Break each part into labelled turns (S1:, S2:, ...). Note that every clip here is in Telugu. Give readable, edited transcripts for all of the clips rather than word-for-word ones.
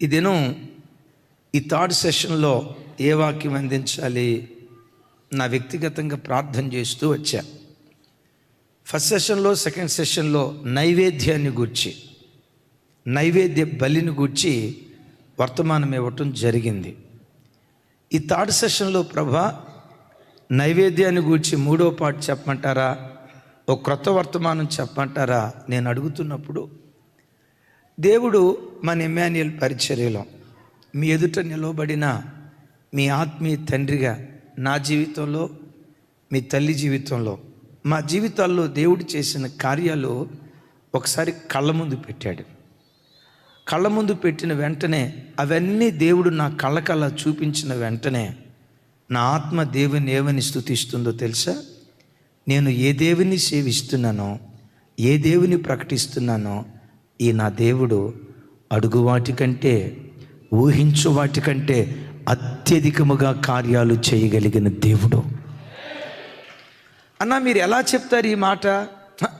S1: ఈ దినం ఈ థర్డ్ సెషన్లో ఏ వాక్యం అందించాలి నా వ్యక్తిగతంగా ప్రార్థన చేస్తూ వచ్చా. ఫస్ట్ సెషన్లో, సెకండ్ సెషన్లో నైవేద్యాన్ని గూర్చి, నైవేద్య బలిని గూర్చి వర్తమానం ఇవ్వటం జరిగింది. ఈ థర్డ్ సెషన్లో ప్రభా నైవేద్యాన్ని గూర్చి మూడో పార్ట్ చెప్పమంటారా, ఓ క్రొత్త వర్తమానం చెప్పమంటారా నేను అడుగుతున్నప్పుడు దేవుడు మన ఇమ్మాన్యుయల్ పరిచర్యలో మీ ఎదుట నిలవబడిన మీ ఆత్మీయ తండ్రిగా నా జీవితంలో, మీ తల్లి జీవితంలో, మా జీవితాల్లో దేవుడు చేసిన కార్యాలు ఒకసారి కళ్ళ ముందు పెట్టాడు. కళ్ళ ముందు పెట్టిన వెంటనే అవన్నీ దేవుడు నా కళ్ళకల్లా చూపించిన వెంటనే నా ఆత్మ దేవుని ఏమని స్తుతిస్తుందో తెలుసా? నేను ఏ దేవుని సేవిస్తున్నానో, ఏ దేవుని ప్రకటిస్తున్నానో ఈ నా దేవుడు అడుగు వాటికంటే, ఊహించు వాటికంటే అత్యధికముగా కార్యాలు చేయగలిగిన దేవుడు. అన్న మీరు ఎలా చెప్తారు ఈ మాట?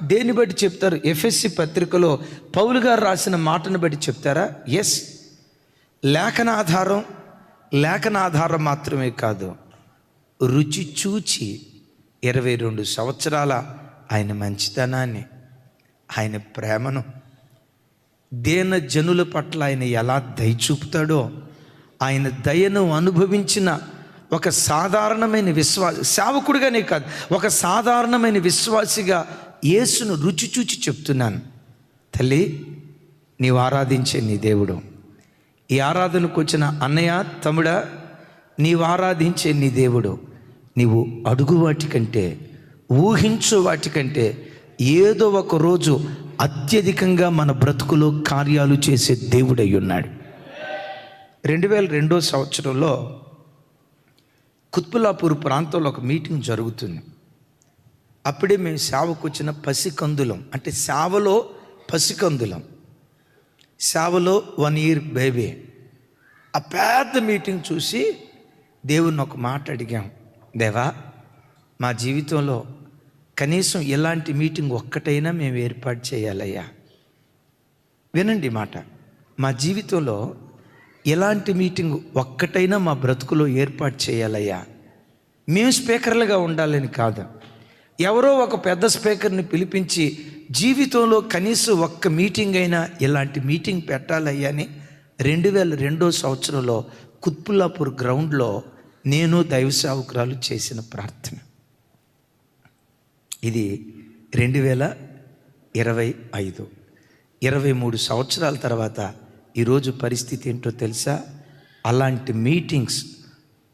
S1: దేన్ని బట్టి చెప్తారు? ఎఫ్ఎస్సి పత్రికలో పౌలు గారు రాసిన మాటను బట్టి చెప్తారా? ఎస్, లేఖనాధారం మాత్రమే కాదు, రుచి చూచి 22 సంవత్సరాల ఆయన మంచితనాన్ని, ఆయన ప్రేమను, దేన జనుల పట్ల ఆయన ఎలా దయ చూపుతాడో, ఆయన దయను అనుభవించిన ఒక సాధారణమైన సేవకుడిగానే కాదు, ఒక సాధారణమైన విశ్వాసిగా యేసును రుచి చూచి చెప్తున్నాను. తల్లి, నీవు ఆరాధించే నీ దేవుడు, ఈ ఆరాధనకు వచ్చిన అన్నయ్య, తమ్ముడా, నీవు ఆరాధించే నీ దేవుడు, నీవు అడుగు వాటికంటే, ఊహించు వాటికంటే ఏదో ఒక రోజు అత్యధికంగా మన బ్రతుకులో కార్యాలు చేసే దేవుడై ఉన్నాడు. 2002 సంవత్సరంలో కుత్బుల్లాపూర్ ప్రాంతంలో ఒక మీటింగ్ జరుగుతుంది. అప్పుడే మేము సేవకు వచ్చిన పసికందులం, అంటే సేవలో పసికందులం, సేవలో 1 year బేబీ. ఆ పెద్ద మీటింగ్ చూసి దేవుని ఒక మాట అడిగాం, దేవా మా జీవితంలో కనీసం ఇలాంటి మీటింగ్ ఒక్కటైనా మేము ఏర్పాటు చేయాలయ్యా. వినండి మాట, మా జీవితంలో ఇలాంటి మీటింగ్ ఒక్కటైనా మా బ్రతుకులో ఏర్పాటు చేయాలయ్యా. మేము స్పీకర్లుగా ఉండాలని కాదు, ఎవరో ఒక పెద్ద స్పీకర్ని పిలిపించి జీవితంలో కనీసం ఒక్క మీటింగ్ అయినా ఇలాంటి మీటింగ్ పెట్టాలయ్యా అని 2002 సంవత్సరంలో కుత్బుల్లాపూర్ గ్రౌండ్లో నేను దైవ సేవకురాలు చేసిన ప్రార్థన. ఇది 2025, 23 సంవత్సరాల తర్వాత ఈరోజు పరిస్థితి ఏంటో తెలుసా? అలాంటి మీటింగ్స్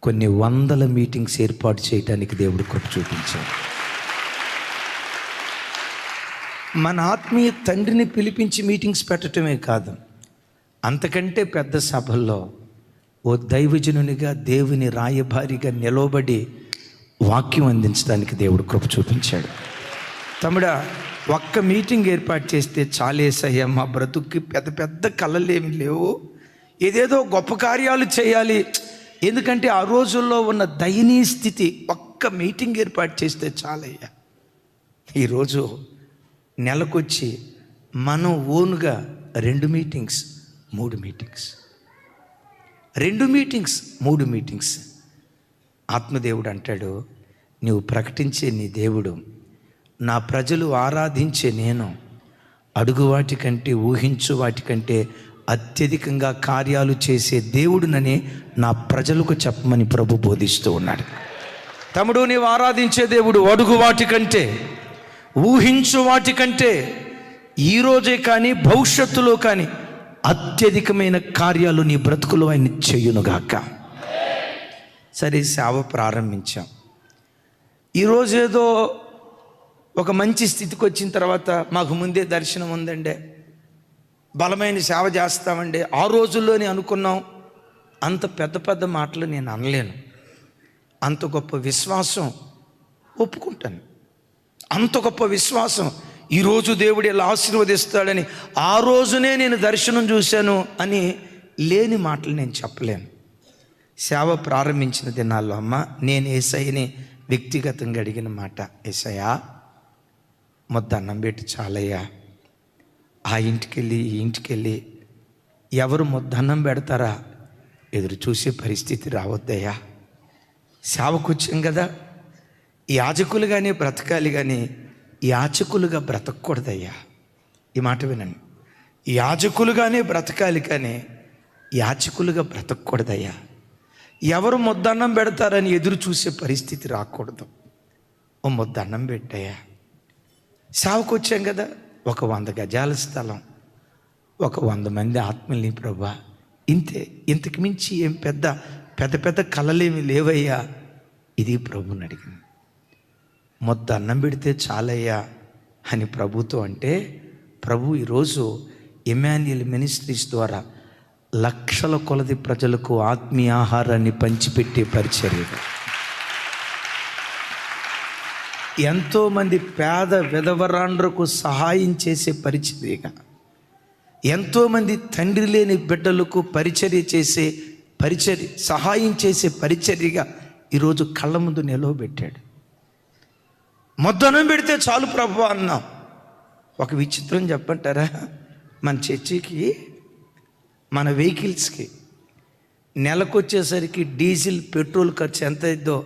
S1: కొన్ని 100 మీటింగ్స్ ఏర్పాటు చేయడానికి దేవుడు కృప చూపించాడు. మన ఆత్మీయ తండ్రిని పిలిపించి మీటింగ్స్ పెట్టడమే కాదు, అంతకంటే పెద్ద సభల్లో ఓ దైవజనునిగా, దేవుని రాయబారిగా నిలవబడి వాక్యం అందించడానికి దేవుడు కృప చూపించాడు. తమ్ముడా, ఒక్క మీటింగ్ ఏర్పాటు చేస్తే చాలేసయ్యా, మా బ్రతుక్కి పెద్ద పెద్ద కళలేమి లేవు, ఏదేదో గొప్ప కార్యాలు చేయాలి. ఎందుకంటే ఆ రోజుల్లో ఉన్న దయనీయ స్థితి, ఒక్క మీటింగ్ ఏర్పాటు చేస్తే చాలయ్యా. ఈరోజు నెలకొచ్చి మనం ఓన్గా 2 మీటింగ్స్, 3 మీటింగ్స్, 2 మీటింగ్స్, 3 మీటింగ్స్. ఆత్మదేవుడు అంటాడు, నీవు ప్రకటించే నీ దేవుడు, నా ప్రజలు ఆరాధించే నేను అడుగు వాటికంటే, ఊహించు వాటికంటే అత్యధికంగా కార్యాలు చేసే దేవుడునని నా ప్రజలకు చెప్పమని ప్రభు బోధిస్తూ ఉన్నాడు. తమ్ముడు, నీవు ఆరాధించే దేవుడు అడుగు వాటికంటే, ఊహించు వాటికంటే ఈరోజే కానీ భవిష్యత్తులో కానీ అత్యధికమైన కార్యాలు నీ బ్రతుకులో ఆయన చెయ్యునుగాక. సరే, సేవ ప్రారంభించాం. ఈరోజు ఏదో ఒక మంచి స్థితికి వచ్చిన తర్వాత మాకు ముందే దర్శనం ఉందండి, బలమైన సేవ చేస్తామండి, ఆ రోజుల్లోనే అనుకున్నాం. అంత పెద్ద పెద్ద మాటలు నేను అనలేను. అంత గొప్ప విశ్వాసం ఒప్పుకుంటాను, అంత గొప్ప విశ్వాసం ఈరోజు దేవుడు ఇలా ఆశీర్వదిస్తాడని, ఆ రోజునే నేను దర్శనం చూశాను అని లేని మాటలు నేను చెప్పలేను. సేవ ప్రారంభించిన దినాల్లో అమ్మ, నేను యేసయ్యని వ్యక్తిగతంగా అడిగిన మాట, యేసయ్యా మొద్ద అన్నం పెట్టి చాలయ్యా, ఆ ఇంటికెళ్ళి ఈ ఇంటికెళ్ళి ఎవరు ముద్దన్నం పెడతారా ఎదురు చూసే పరిస్థితి రావద్దయ్యా. సేవకొచ్చాం కదా, యాజకులుగానే బ్రతకాలి కానీ యాచకులుగా బ్రతకూడదయ్యా. ఈ మాట వినండి, యాజకులుగానే బ్రతకాలి కానీ యాచకులుగా బ్రతకూడదయ్యా. ఎవరు ముద్దన్నం పెడతారని ఎదురు చూసే పరిస్థితి రాకూడదు. ఓ ముద్దన్నం పెట్టయ్యా. సేవకొచ్చాం కదా, ఒక 100 గజాల స్థలం, ఒక 100 మంది ఆత్మల్ని ప్రభా, ఇంతే, ఇంతకు మించి ఏం పెద్ద పెద్ద కలలేమి లేవయ్యా. ఇది ప్రభుని అడిగింది. ముద్ద అన్నం పెడితే చాలయ్యా అని ప్రభుతో అంటే, ప్రభు ఈరోజు ఇమ్మాన్యుయల్ మినిస్ట్రీస్ ద్వారా లక్షల కొలది ప్రజలకు ఆత్మీయ ఆహారాన్ని పంచిపెట్టే పరిచర్యగా, ఎంతోమంది పేద విధవరాండ్రకు సహాయం చేసే పరిచర్యగా, ఎంతోమంది తండ్రి లేని బిడ్డలకు సహాయం చేసే పరిచర్యగా ఈరోజు కళ్ళ ముందు నిలవబెట్టాడు. ముద్దనం పెడితే చాలు ప్రభు అన్నాం. ఒక విచిత్రం చెప్పంటారా, మన చర్చికి, మన వెహికల్స్కి నెలకొచ్చేసరికి డీజిల్ పెట్రోల్ ఖర్చు ఎంత అయిద్దో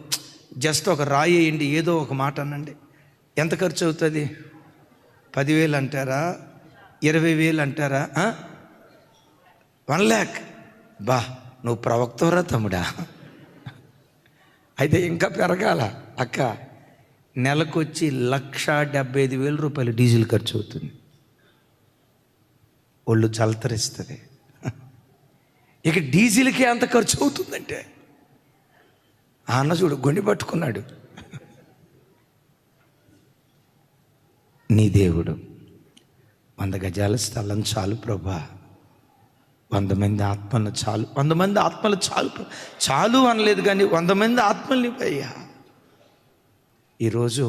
S1: జస్ట్ ఒక రాయి వేయండి, ఏదో ఒక మాట అనండి, ఎంత ఖర్చు అవుతుంది? 10,000 అంటారా, 20,000 అంటారా, 1 lakh? బా, నువ్వు ప్రవక్తవరా తమ్ముడా? అయితే ఇంకా పెరగాల అక్క. నెలకొచ్చి 1,75,000 రూపాయలు డీజిల్ ఖర్చు అవుతుంది. ఒళ్ళు చలతరిస్తుంది. ఇక డీజిల్కి అంత ఖర్చు అవుతుందంటే ఆ అన్న చూడు గొండి పట్టుకున్నాడు. నీ దేవుడు 100 గజాల స్థలం చాలు ప్రభా, 100 మంది ఆత్మలు చాలు, 100 మంది ఆత్మలు చాలు అనలేదు కానీ 100 మంది ఆత్మల్ని అయ్యా. ఈరోజు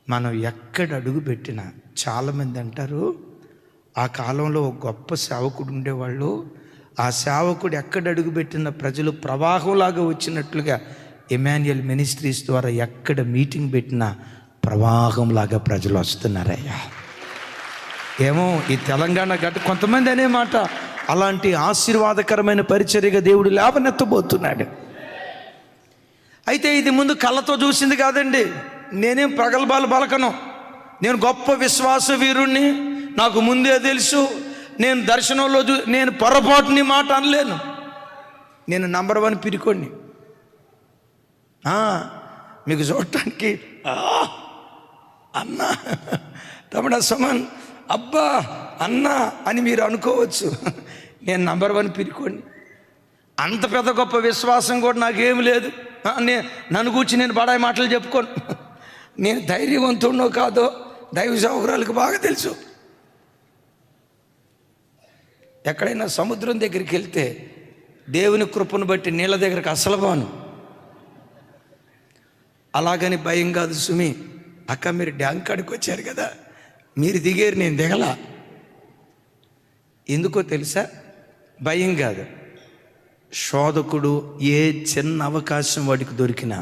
S1: మనం ఎక్కడ అడుగు పెట్టినా చాలామంది అంటారు, ఆ కాలంలో ఒక గొప్ప సేవకుడు ఉండేవాళ్ళు, ఆ సేవకుడు ఎక్కడ అడుగు పెట్టిన ప్రజలు ప్రవాహంలాగా వచ్చినట్లుగా ఇమ్మాన్యుయల్ మినిస్ట్రీస్ ద్వారా ఎక్కడ మీటింగ్ పెట్టినా ప్రవాహంలాగా ప్రజలు వస్తున్నారయ్యా. ఏమో ఈ తెలంగాణ గట్ట కొంతమంది అనే మాట, అలాంటి ఆశీర్వాదకరమైన పరిచర్యగా దేవుడు లేవనెత్తబోతున్నాడు. అయితే ఇది ముందు కళ్ళతో చూసింది కాదండి. నేనేం ప్రగల్భాలు పలకను, నేను గొప్ప విశ్వాస వీరుణ్ణి, నాకు ముందే తెలుసు, నేను దర్శనంలో నేను పొరపాటుని మాట అనలేను. నేను నంబర్ 1 పిరికోడిని. మీకు చూడటానికి అన్నా తమ్ముడా సుమన్ అబ్బా అన్నా అని మీరు అనుకోవచ్చు. నేను నంబర్ 1 పిరికోడిని. అంత పెద్ద గొప్ప విశ్వాసం కూడా నాకేమి లేదు. నన్ను కూర్చి నేను బడాయి మాటలు చెప్పుకోను. నేను ధైర్యవంతుడినో కాదో దైవ సౌకర్యాలకు బాగా తెలుసు. ఎక్కడైనా సముద్రం దగ్గరికి వెళ్తే దేవుని కృపను బట్టి నీళ్ళ దగ్గరికి అసలు బాను. అలాగని భయం కాదు సుమి. అక్క మీరు డ్యామ్ కాడికి వచ్చారు కదా, మీరు దిగారు, నేను దిగలా. ఎందుకో తెలుసా? భయం కాదు. శోధకుడు ఏ చిన్న అవకాశం వాడికి దొరికినా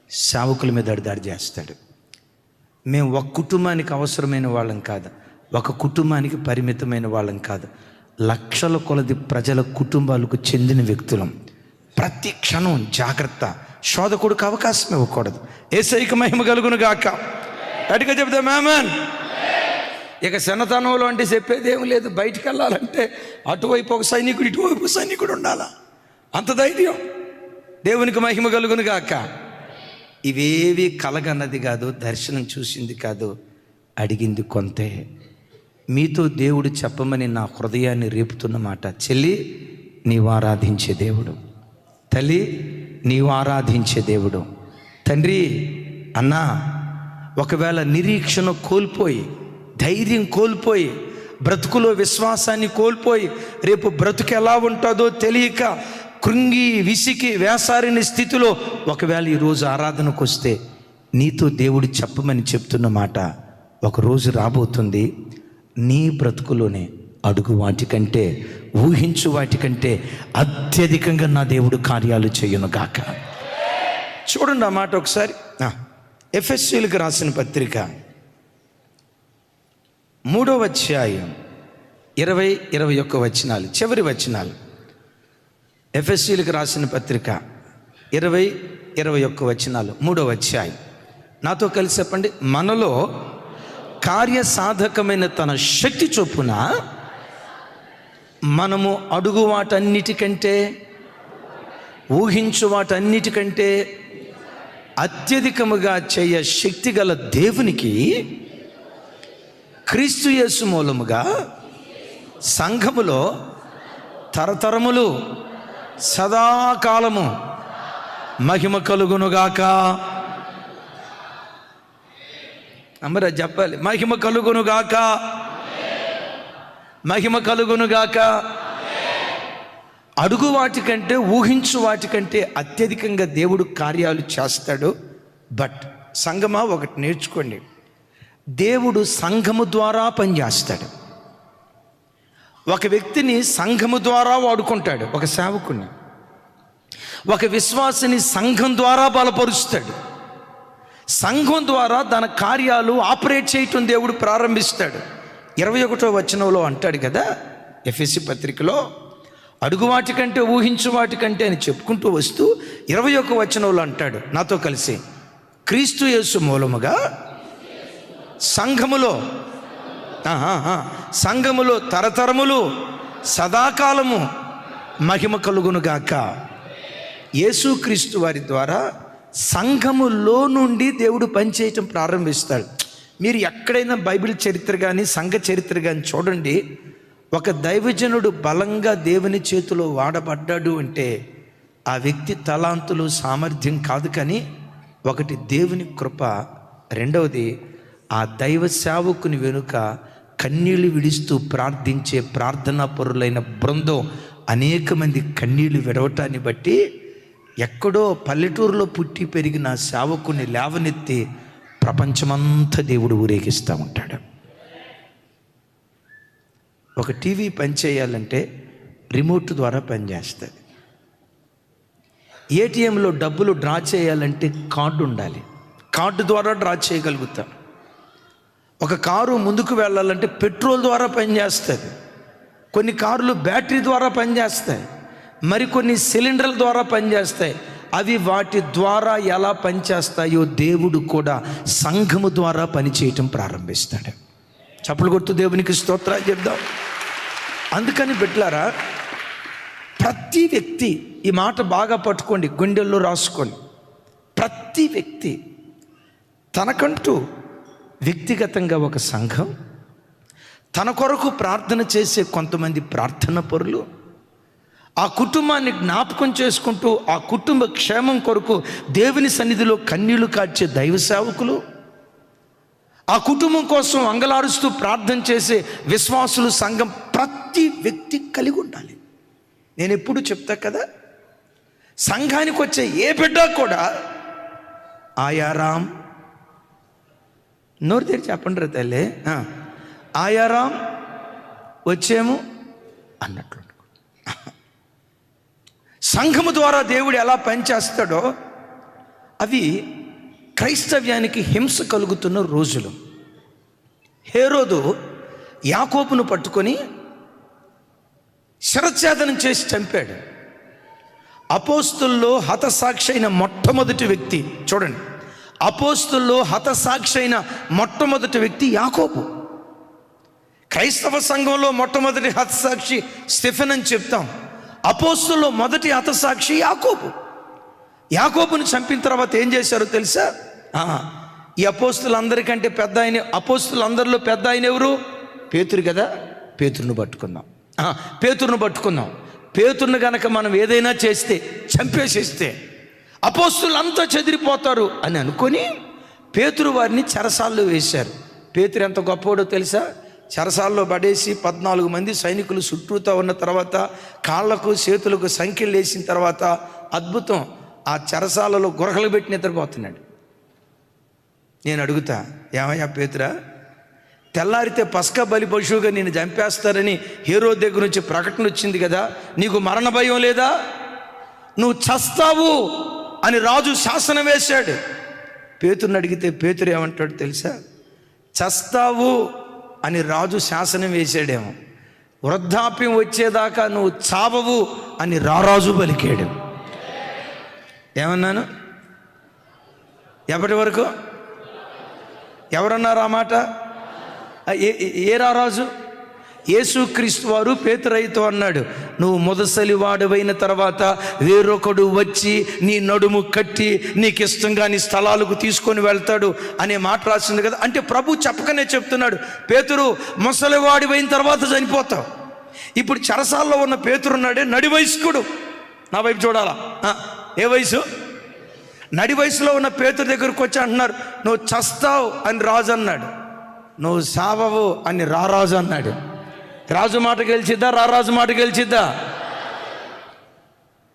S1: సేవకుల మీద దాడి చేస్తాడు. మేము ఒక కుటుంబానికి అవసరమైన వాళ్ళం కాదు, ఒక కుటుంబానికి పరిమితమైన వాళ్ళం కాదు, లక్షల కొలది ప్రజల కుటుంబాలకు చెందిన వ్యక్తులం. ప్రతి క్షణం జాగ్రత్త. శోధకుడికి అవకాశం ఇవ్వకూడదు. యేసయ్యకి మహిమ కలుగును గాక. గట్టిగా చెప్తాం ఆమేన్. ఇక శనతనంలో అంటే చెప్పేది ఏం లేదు. బయటికి వెళ్ళాలంటే అటువైపు ఒక సైనికుడు, ఇటువైపు సైనికుడు ఉండాలా, అంత ధైర్యం. దేవునికి మహిమ కలుగును గాక. ఇవేవి కలగన్నది కాదు, దర్శనం చూసింది కాదు, అడిగింది కొంతే. మీతో దేవుడు చెప్పమని నా హృదయాన్ని రేపుతున్న మాట, చెల్లి నీవు ఆరాధించే దేవుడు, తల్లి నీవు ఆరాధించే దేవుడు, తండ్రి అన్నా ఒకవేళ నిరీక్షణ కోల్పోయి, ధైర్యం కోల్పోయి, బ్రతుకులో విశ్వాసాన్ని కోల్పోయి, రేపు బ్రతుకు ఎలా ఉంటుందో తెలియక కృంగి విసికి వేసారిన స్థితిలో ఒకవేళ ఈరోజు ఆరాధనకు వస్తే నీతో దేవుడు చెప్పమని చెప్తున్న మాట, ఒకరోజు రాబోతుంది నీ బ్రతుకులోనే అడుగు వాటికంటే, ఊహించు వాటికంటే అత్యధికంగా నా దేవుడు కార్యాలు చేయును గాక. చూడండి ఆ మాట ఒకసారి. ఎఫెసీయులకు రాసిన పత్రిక 3వ అధ్యాయం 20-21 వచనాలు, చివరి వచనాలు. ఎఫెసీయులకు రాసిన పత్రిక 20-21 వచనాలు, 3వ అధ్యాయం. నాతో కలిసి చెప్పండి. మనలో కార్యసాధకమైన తన శక్తి చొప్పున మనము అడుగు వాటన్నిటికంటే, ఊహించు వాటన్నిటికంటే అత్యధికముగా చేయ శక్తి గల దేవునికి క్రీస్తు యేసు మూలముగా సంఘములో తరతరములు సదాకాలము మహిమ కలుగునుగాక. అమ్మరా చెప్పాలి, మహిమ కలుగునుగాక, మహిమ కలుగునుగాక. అడుగు వాటికంటే, ఊహించు వాటికంటే అత్యధికంగా దేవుడు కార్యాలు చేస్తాడు. బట్ సంఘమా, ఒకటి నేర్చుకోండి, దేవుడు సంఘము ద్వారా పనిచేస్తాడు. ఒక వ్యక్తిని సంఘము ద్వారా వాడుకుంటాడు, ఒక సేవకుని. ఒక విశ్వాసిని సంఘం ద్వారా బలపరుస్తాడు. సంఘం ద్వారా తన కార్యాలు ఆపరేట్ చేయటం దేవుడు ప్రారంభిస్తాడు. 21వ వచనంలో అంటాడు కదా, ఎఫెసీ పత్రికలో, అడుగు వాటికంటే, ఊహించు వాటికంటే అని చెప్పుకుంటూ వస్తూ 21వ వచనంలో అంటాడు, నాతో కలిసి, క్రీస్తు యేసు మూలముగా సంఘములో సంఘములో తరతరములు సదాకాలము మహిమ కలుగునుగాక. యేసుక్రీస్తు వారి ద్వారా సంఘములో నుండి దేవుడు పనిచేయటం ప్రారంభిస్తాడు. మీరు ఎక్కడైనా బైబిల్ చరిత్ర కానీ సంఘ చరిత్ర కానీ చూడండి, ఒక దైవజనుడు బలంగా దేవుని చేతిలో వాడబడ్డాడు అంటే ఆ వ్యక్తి తలాంతులు, సామర్థ్యం కాదు, కానీ ఒకటి దేవుని కృప, రెండవది ఆ దైవ సేవకుని వెనుక కన్నీళ్లు విడుస్తూ ప్రార్థించే ప్రార్థనా పరులైన బృందం అనేక మంది కన్నీళ్లు విడవటాన్ని బట్టి ఎక్కడో పల్లెటూరులో పుట్టి పెరిగిన సేవకుని లేవనెత్తి ప్రపంచమంతా దేవుడు ఊరేగిస్తూ ఉంటాడు. ఒక టీవీ పనిచేయాలంటే రిమోట్ ద్వారా పనిచేస్తుంది. ఏటీఎంలో డబ్బులు డ్రా చేయాలంటే కార్డు ఉండాలి, కార్డు ద్వారా డ్రా చేయగలుగుతాం. ఒక కారు ముందుకు వెళ్ళాలంటే పెట్రోల్ ద్వారా పనిచేస్తుంది. కొన్ని కార్లు బ్యాటరీ ద్వారా పనిచేస్తాయి, మరికొన్ని సిలిండర్ల ద్వారా పనిచేస్తాయి. అవి వాటి ద్వారా ఎలా పనిచేస్తాయో దేవుడు కూడా సంఘము ద్వారా పనిచేయటం ప్రారంభిస్తాడు. చప్పలు కొడుతూ దేవునికి స్తోత్రాలు చెప్దాం. అందుకని బిడ్డలారా, ప్రతి వ్యక్తి, ఈ మాట బాగా పట్టుకోండి, గుండెల్లో రాసుకోండి, ప్రతి వ్యక్తి తనకంటూ వ్యక్తిగతంగా ఒక సంఘం, తన కొరకు ప్రార్థన చేసే కొంతమంది ప్రార్థన పరులు, ఆ కుటుంబాన్ని జ్ఞాపకం చేసుకుంటూ ఆ కుటుంబ క్షేమం కొరకు దేవుని సన్నిధిలో కన్నీళ్లు కార్చే దైవ సేవకులు, ఆ కుటుంబం కోసం అంగలారుస్తూ ప్రార్థన చేసే విశ్వాసులు, సంఘం, ప్రతి వ్యక్తి కలిగి ఉండాలి. నేను ఎప్పుడు చెప్తా కదా, సంఘానికి వచ్చే ఏ బిడ్డ కూడా ఆయారాం, నోరు తెరిచి చెప్పండి రా తల్లి, ఆయారాం వచ్చేము అన్నట్లు. సంఘము ద్వారా దేవుడు ఎలా పనిచేస్తాడో అవి క్రైస్తవ్యానికి హింస కలుగుతున్న రోజులు. హేరోదు యాకోబును పట్టుకొని శిరచ్ఛేదనం చేసి చంపాడు. అపోస్తుల్లో హతసాక్షి అయిన మొట్టమొదటి వ్యక్తి చూడండి, అపోస్తుల్లో హతసాక్షి అయిన మొట్టమొదటి వ్యక్తి యాకోబు. క్రైస్తవ సంఘంలో మొట్టమొదటి హతసాక్షి స్టెఫెన్ అని చెప్తాం. అపోస్తుల్లో మొదటి హతసాక్షి యాకోబు. యాకోబుని చంపిన తర్వాత ఏం చేశారో తెలుసా? ఈ అపోస్తులందరికంటే పెద్ద ఆయన, అపోస్తులందరిలో పెద్ద ఆయన ఎవరు? పేతురు కదా. పేతురును పట్టుకుందాం, పేతురును పట్టుకుందాం. పేతురును గనక మనం ఏదైనా చేస్తే, చంపేసేస్తే అపోస్తులంతా చెదిరిపోతారు అని అనుకొని పేతురు వారిని చెరసాల్లో వేశారు. పేతురు ఎంత గొప్పవాడో తెలుసా? చెరసాల్లో పడేసి 14 మంది సైనికులు చుట్టూతో ఉన్న తర్వాత కాళ్లకు చేతులకు సంఖ్యలు వేసిన తర్వాత అద్భుతం, ఆ చెరసాలలో గురకలు పెట్టి నిద్రపోతున్నాడు. నేను అడుగుతా, ఏమయ్యా పేతురా, తెల్లారితే పస్కా బలి పశువుగా నేను చంపేస్తారని హేరోదు దగ్గర నుంచి ప్రకటన వచ్చింది కదా, నీకు మరణ భయం లేదా? నువ్వు చస్తావు అని రాజు శాసనం వేశాడు. పేతురుని అడిగితే పేతురు ఏమంటాడు తెలుసా? చస్తావు అని రాజు శాసనం వేశాడేమో, వృద్ధాప్యం వచ్చేదాకా నువ్వు చావవు అని రారాజు పలికాడు. ఏమన్నాను? ఎప్పటి వరకు? ఎవరన్నారు ఆ మాట? ఏ రారాజు? యేసుక్రీస్తు వారు పేతురుతో అన్నాడు, నువ్వు ముదసలి వాడువైన తర్వాత వేరొకడు వచ్చి నీ నడుము కట్టి నీకు ఇష్టంగా నీ స్థలాలకు తీసుకొని వెళ్తాడు అనే మాట రాసింది కదా. అంటే ప్రభు చెప్పకనే చెప్తున్నాడు, పేతురు ముసలివాడివైన తర్వాత చనిపోతావు. ఇప్పుడు చెరసాల్లో ఉన్న పేతురు ఉన్నాడే, నడి వయస్కుడు. నా వైపు చూడాలా? ఏ వయసు? నడి వయసులో ఉన్న పేతురు దగ్గరకు వచ్చి అంటున్నారు, నువ్వు చస్తావు అని రాజు అన్నాడు, నువ్వు సావవు అని రారాజు అన్నాడు. రాజు మాట గెలిచిద్దా? రారాజు మాట గెలిచిద్దా?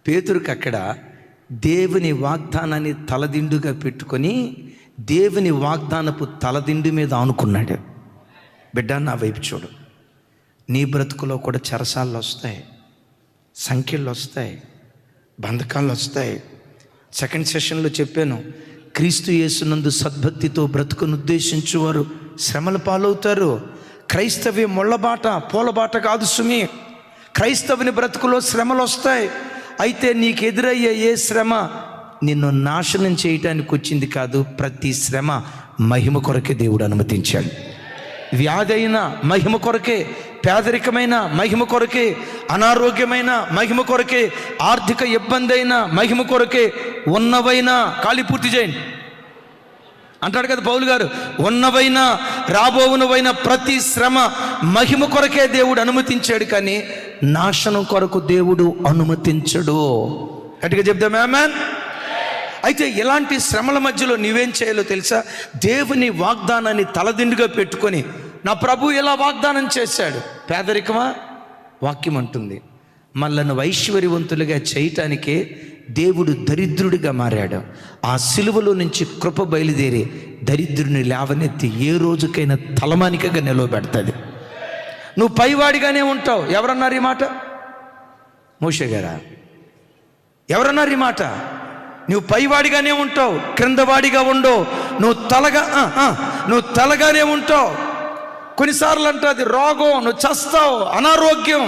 S1: పేతురుకి అక్కడ దేవుని వాగ్దానాన్ని తలదిండుగా పెట్టుకొని దేవుని వాగ్దానపు తలదిండు మీద ఆనుకున్నాడు. బిడ్డ, నా వైపు చూడు. నీ బ్రతుకులో కూడా చెరసాలు వస్తాయి, సంఖ్యలు వస్తాయి, బంధకాలు వస్తాయి. సెకండ్ సెషన్లో చెప్పాను, క్రీస్తు యేసునందు సద్భక్తితో బ్రతుకును ఉద్దేశించువారు శ్రమల పాలవుతారు. క్రైస్తవ్య ముళ్ళబాట, పూలబాట కాదు సుమి. క్రైస్తవుని బ్రతుకులో శ్రమలు వస్తాయి. అయితే నీకు ఎదురయ్యే ఏ శ్రమ నిన్ను నాశనం చేయటానికి వచ్చింది కాదు. ప్రతి శ్రమ మహిమ కొరకే దేవుడు అనుమతించాడు. వ్యాధి అయినా మహిమ కొరకే, పేదరికమైన మహిమ కొరకే, అనారోగ్యమైన మహిమ కొరకే, ఆర్థిక ఇబ్బంది అయినా మహిమ కొరకే, ఉన్నవైనా ఖాళీ పూర్తి చేయండి అంటాడు కదా పౌలు గారు. ఉన్నవైనా రాబోవునవైనా ప్రతి శ్రమ మహిమ కొరకే దేవుడు అనుమతించాడు, కానీ నాశనం కొరకు దేవుడు అనుమతించడు. గట్టిగా చెప్దాం ఆమేన్. అయితే ఇలాంటి శ్రమల మధ్యలో నీవేం చేయాలో తెలుసా? దేవుని వాగ్దానాన్ని తలదిండుగా పెట్టుకొని, నా ప్రభు ఎలా వాగ్దానం చేశాడు. పేదరికమా? వాక్యం అంటుంది, మళ్ళను ఐశ్వర్యవంతులుగా చేయటానికే దేవుడు దరిద్రుడిగా మారాడు. ఆ సిలువలో నుంచి కృప బయలుదేరి దరిద్రుని లేవనెత్తి ఏ రోజుకైనా తలమానికగా నిలవబెడుతుంది. నువ్వు పైవాడిగానే ఉంటావు. ఎవరన్నారు ఈ మాట? మోషే గారా? ఎవరన్నారు ఈ మాట? నువ్వు పైవాడిగానే ఉంటావు, క్రిందవాడిగా ఉండవు. నువ్వు తలగానే ఉంటావు. కొన్నిసార్లు అంటుంది రోగం, నువ్వు చస్తావు, అనారోగ్యం.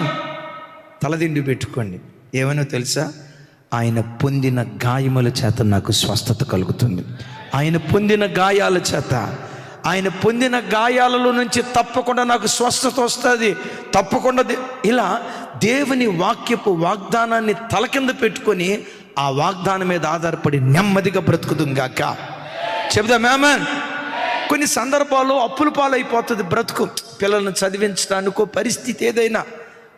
S1: తలదిండి పెట్టుకోండి. ఏమైనా తెలుసా? ఆయన పొందిన గాయముల చేత నాకు స్వస్థత కలుగుతుంది. ఆయన పొందిన గాయాల చేత, ఆయన పొందిన గాయాలలో నుంచి తప్పకుండా నాకు స్వస్థత వస్తుంది. తప్పకుండా ఇలా దేవుని వాక్యపు వాగ్దానాన్ని తల కింద పెట్టుకొని ఆ వాగ్దానం మీద ఆధారపడి నెమ్మదిగా బ్రతుకుతుంగాక. చెబుదాం ఆమేన్. కొన్ని సందర్భాల్లో అప్పుల పాలైపోతుంది బ్రతుకు. పిల్లలను చదివించడానికో పరిస్థితి ఏదైనా